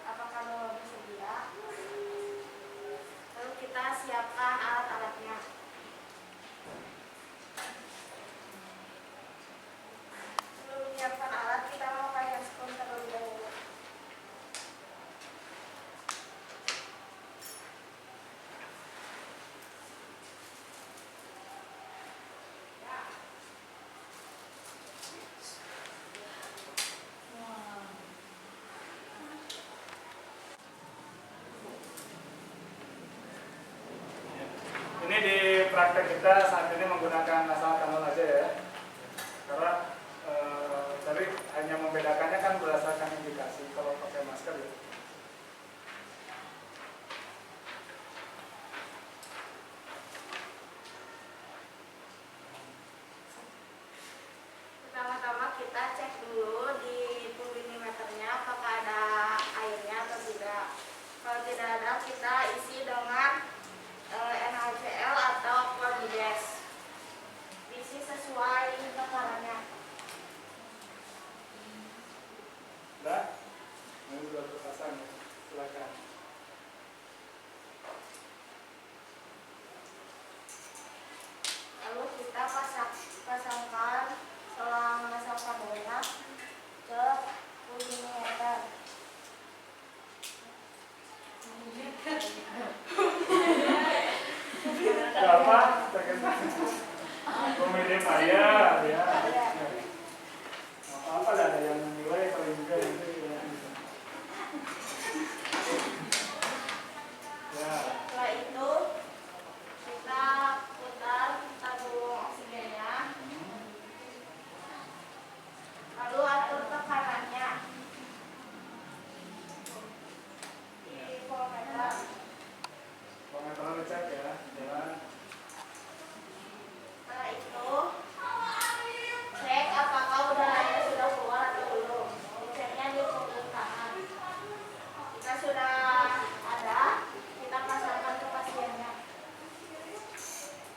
Apakah Bapak bersedia? Lalu kita siapkan alat-alatnya. Sebelum menyiapkan alat, kita memakai handphone terlebih dahulu. Ini di praktek kita saat ini menggunakan nasal kanul aja ya. Karena tadi hanya membedakannya kan berdasarkan indikasi. Kalau pakai masker ya. Pertama-tama kita Maya, ya. Apa lah ada yang menilai paling juga nanti ya. Ya. Setelah itu kita putar tabung oksigennya, lalu atur tekanannya di voltmeter. Voltmeter dicek ya, jalan. Setelah itu cek apakah udaranya sudah keluar atau belum. Ceknya di punggung kanan. Jika sudah ada, kita pasangkan ke pasiennya.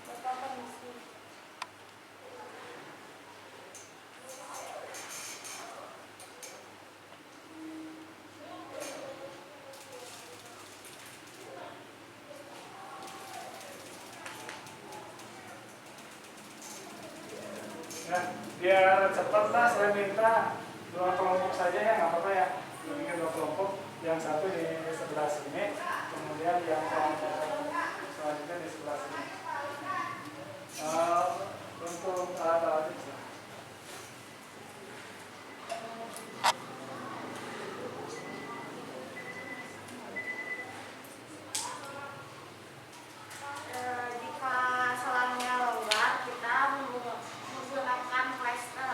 Bapak permisi. Ya, biar cepat lah saya minta 2 kelompok saja ya, nggak apa-apa ya. Bikin 2 kelompok, yang satu di sebelah sini, kemudian yang kelompok selanjutnya di sebelah sini. Untuk alat-alat itu. Jika selangnya longgar, kita menggunakan plester.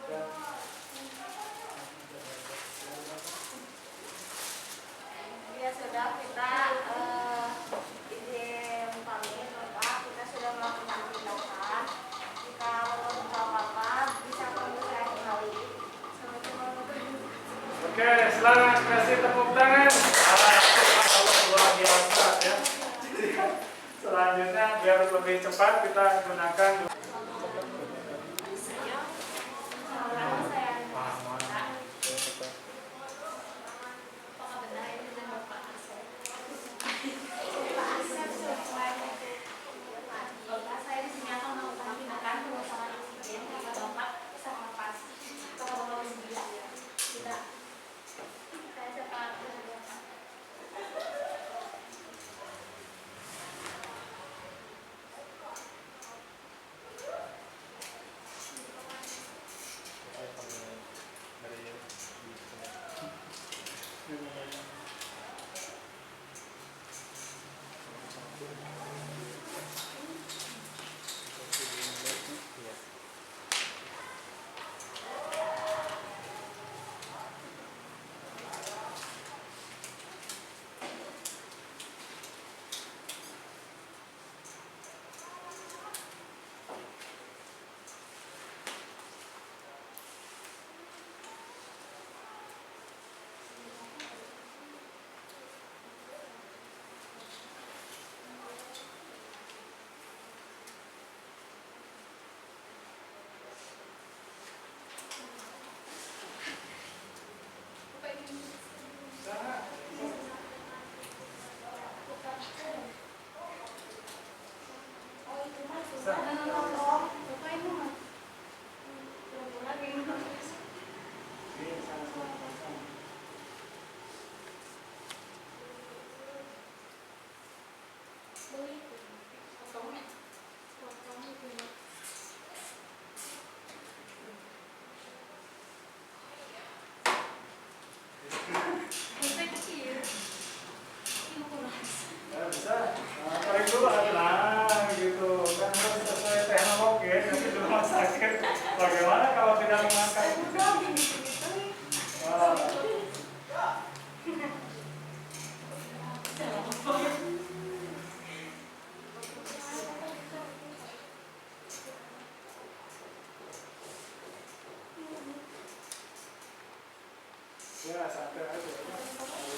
Ya. Ya sudah, kita izin pamit Bapak, kita sudah melakukan tindakan. Jika belum apa-apa, bisa tunggu saya kembali. Sampai jumpa. Oke, selamat kasih tepuk tangan. Luar biasa ya. Selanjutnya biar lebih cepat kita gunakan. Saya di sini akan melakukan tindakan pengusahaan oksigen agar Bapak bisa nafas. Tolong kita saya cepat. Ya, bisa. Tarik dulu nah gitu kan harus sesuai teknologi ya, tapi di rumah sakit bagaimana kalau tidak mengangkat? Ya santai aja.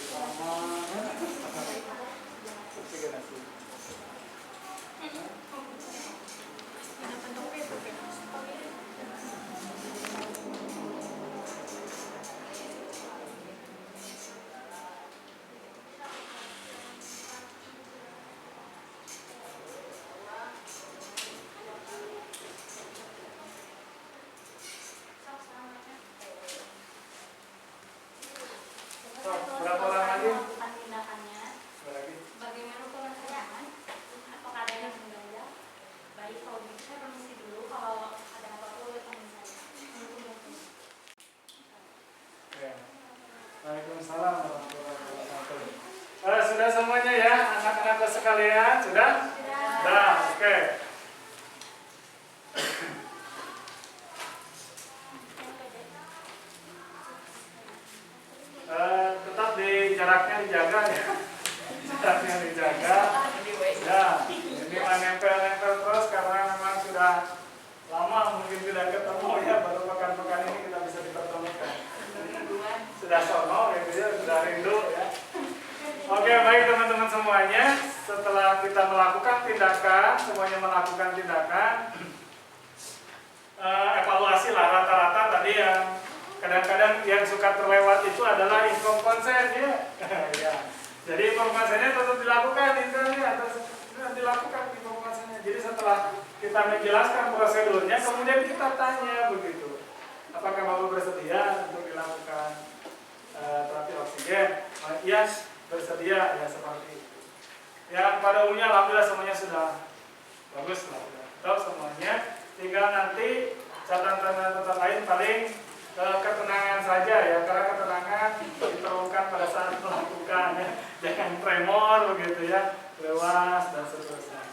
Sama oksigenasi. sudah semuanya ya, anak-anak sekalian? Sudah? Sudah, oke. Tetap jaraknya dijaga ya. Jaraknya dijaga. Ya, ini nempel-nempel terus karena memang sudah lama mungkin tidak ketemu ya, baru pekan-pekan ini kita bisa dipertemukan. Sudah sono gitu ya, sudah rindu ya. Oke, baik teman-teman semuanya, setelah kita melakukan tindakan, semuanya melakukan tindakan, evaluasi lah rata-rata tadi yang kadang-kadang yang suka terlewat itu adalah inform consent ya. Ya. Jadi inform consentnya tetap dilakukan intinya, dilakukan inform consentnya. Jadi setelah kita menjelaskan prosedurnya, kemudian kita tanya begitu, apakah Bapak bersedia untuk dilakukan terapi oksigen? Iya, bersedia ya, seperti itu. Ya, pada umumnya alhamdulillah semuanya sudah bagus lah, sudah tahu semuanya. Tinggal nanti catatan lain paling ketenangan saja ya, karena ketenangan diperlukan pada saat melakukan ya. Jangan tremor begitu ya, lewas dan seterusnya.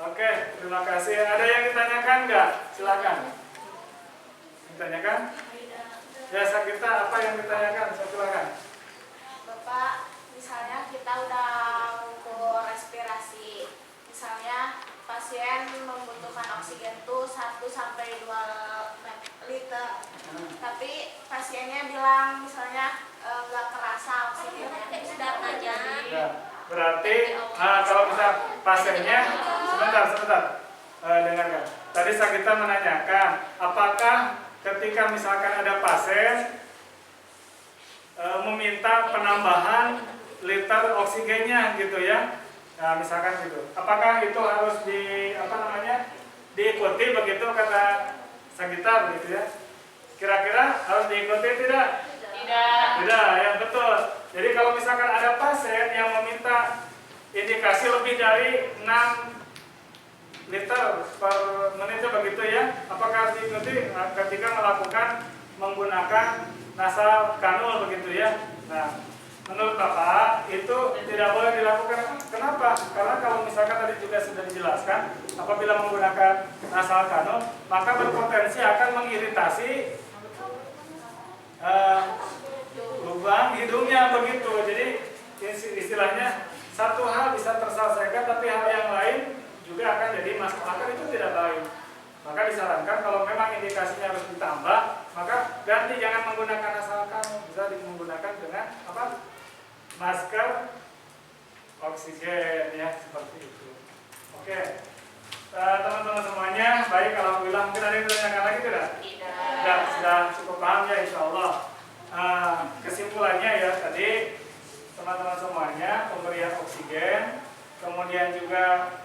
Oke, terima kasih. Ada yang ditanyakan nggak? Silakan. Ditanyakan? Biasa kita apa yang ditanyakan? Silakan. Bapak, misalnya kita udah ukur respirasi, misalnya pasien membutuhkan oksigen tuh 1 sampai 2 liter, tapi pasiennya bilang misalnya nggak kerasa oksigennya, sedang aja. Ya, berarti kalau kita pasiennya sebentar, dengarkan. Tadi kita menanyakan apakah ketika misalkan ada pasien meminta penambahan liter oksigennya gitu ya, nah misalkan gitu, apakah itu harus diikuti begitu kata Sagita begitu ya? Kira-kira harus diikuti tidak? Tidak, ya betul. Jadi kalau misalkan ada pasien yang meminta indikasi lebih dari 6 liter per menit begitu ya, apakah harus diikuti ketika menggunakan nasal kanul begitu ya? Nah, menurut Bapak itu tidak boleh dilakukan. Kenapa? Karena kalau misalkan tadi juga sudah dijelaskan, apabila menggunakan nasal kanul maka berpotensi akan mengiritasi lubang hidungnya begitu. Jadi istilahnya satu hal bisa terselesaikan tapi hal yang lain juga akan jadi masalah, maka itu tidak baik. Maka disarankan kalau memang indikasinya harus ditambah, maka ganti, jangan menggunakan nasal kanul, bisa menggunakan dengan masker oksigen ya, seperti itu. Oke, teman-teman semuanya baik, alhamdulillah. Mungkin ada yang ditanyakan lagi tidak? Tidak, sudah cukup paham ya insya Allah. Kesimpulannya ya tadi teman-teman semuanya, pemberian oksigen, kemudian juga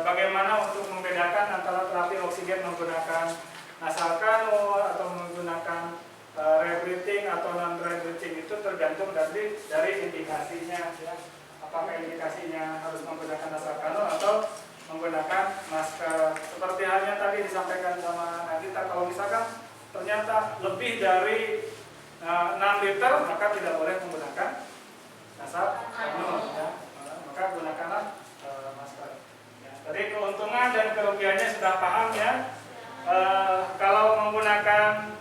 bagaimana untuk membedakan antara terapi oksigen menggunakan nasal kanul atau menggunakan rebreathing atau non rebreathing, itu tergantung dari indikasinya ya. Apakah indikasinya harus menggunakan nasal kanul atau menggunakan masker. Seperti halnya tadi disampaikan sama Nagita, kalau misalkan ternyata lebih dari 6 liter maka tidak boleh menggunakan nasal kanul ya. Maka gunakanlah masker. Tadi keuntungan dan kerugiannya sudah paham ya. Kalau menggunakan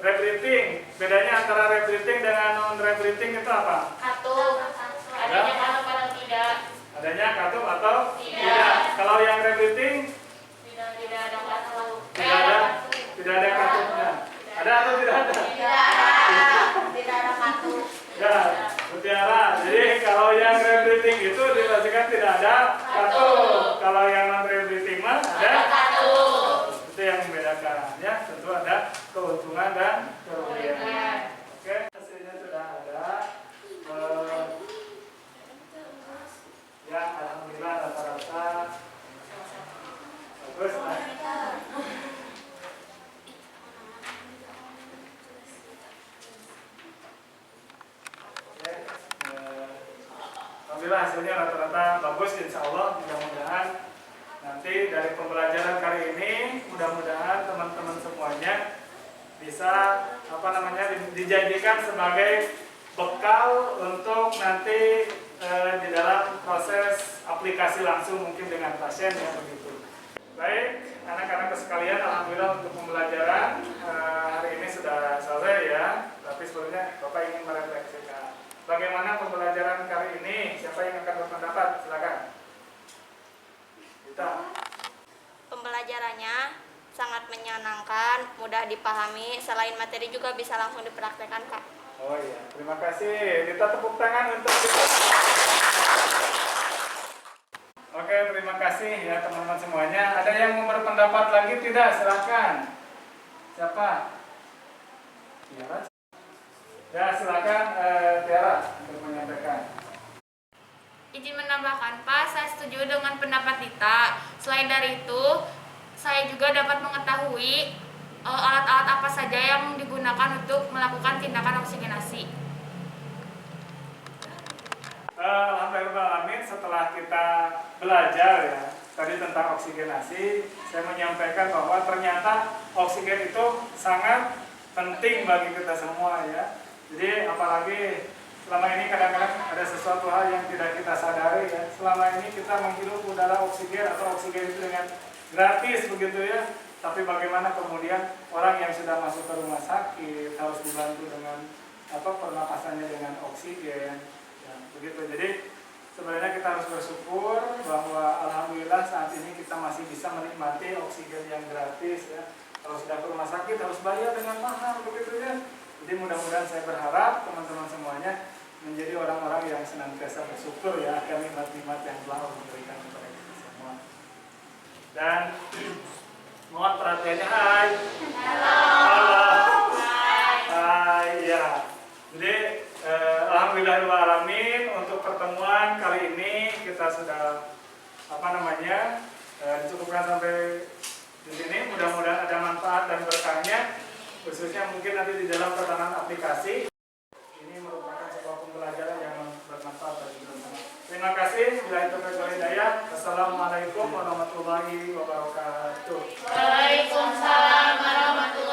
rebreathing, bedanya antara rebreathing dengan non rebreathing itu apa? Katup. Adanya katup atau tidak? Adanya katup atau tidak? Kalau yang rebreathing Tidak ada katup. Tidak ada katupnya. Ada atau tidak ada? Tidak ada katup. Ya, mutiara. Jadi kalau yang rebreathing itu dipastikan tidak ada katup. Kalau yang non rebreathing mah ada katup. Itu yang membedakan ya. Tentu ada keuntungan dan kerugian. Oke, hasilnya sudah ada. Ya, alhamdulillah rata-rata bagus. Alhamdulillah hasilnya rata-rata bagus, insya Allah. Mudah-mudahan nanti dari pembelajaran kali ini, mudah-mudahan teman-teman semuanya bisa dijadikan sebagai bekal untuk nanti aplikasi langsung mungkin dengan pasien ya begitu. Baik, anak-anak sekalian, alhamdulillah untuk pembelajaran hari ini sudah selesai ya. Tapi sebelumnya Bapak ingin merefleksikan bagaimana pembelajaran kali ini. Siapa yang akan berpendapat? Silakan. Kita. Pembelajarannya sangat menyenangkan, mudah dipahami, selain materi juga bisa langsung dipraktekkan, Kak. Oh iya, terima kasih. Kita tepuk tangan untuk kita. Oke, terima kasih ya teman-teman semuanya. Ada yang mau berpendapat lagi tidak? Silakan. Siapa? Tiara. Ya, silakan Tiara untuk menyampaikan. Izin menambahkan, Pak, saya setuju dengan pendapat Dita. Selain dari itu, saya juga dapat mengetahui alat-alat apa saja yang digunakan untuk melakukan tindakan oksigenasi. Alhamdulillah, setelah kita belajar ya tadi tentang oksigenasi, saya menyampaikan bahwa ternyata oksigen itu sangat penting bagi kita semua ya. Jadi apalagi selama ini kadang-kadang ada sesuatu hal yang tidak kita sadari ya. Selama ini kita menghirup udara oksigen atau oksigen itu dengan gratis begitu ya. Tapi bagaimana kemudian orang yang sudah masuk ke rumah sakit harus dibantu dengan pernapasannya dengan oksigen ya, begitu. Jadi sebenarnya kita harus bersyukur bahwa alhamdulillah saat ini kita masih bisa menikmati oksigen yang gratis ya. Kalau sudah ke rumah sakit harus bayar dengan mahal begitu ya. Jadi mudah-mudahan saya berharap teman-teman semuanya menjadi orang-orang yang senantiasa bersyukur ya akan nikmat-nikmat yang telah Allah berikan kepada kita semua. Dan mohon perhatiannya, hai. Halo. Hai, ya. Jadi alhamdulillahirrahmanirrahim untuk pertemuan kali ini kita sudah dicukupkan sampai di sini. Mudah-mudahan ada manfaat dan berkahnya, khususnya mungkin nanti di dalam pertanahan aplikasi. Ini merupakan sebuah pembelajaran yang bermanfaat bagi teman-teman. Terima kasih. Bila itu hidayah. Assalamualaikum warahmatullahi wabarakatuh. Waalaikumsalam warahmatullahi wabarakatuh.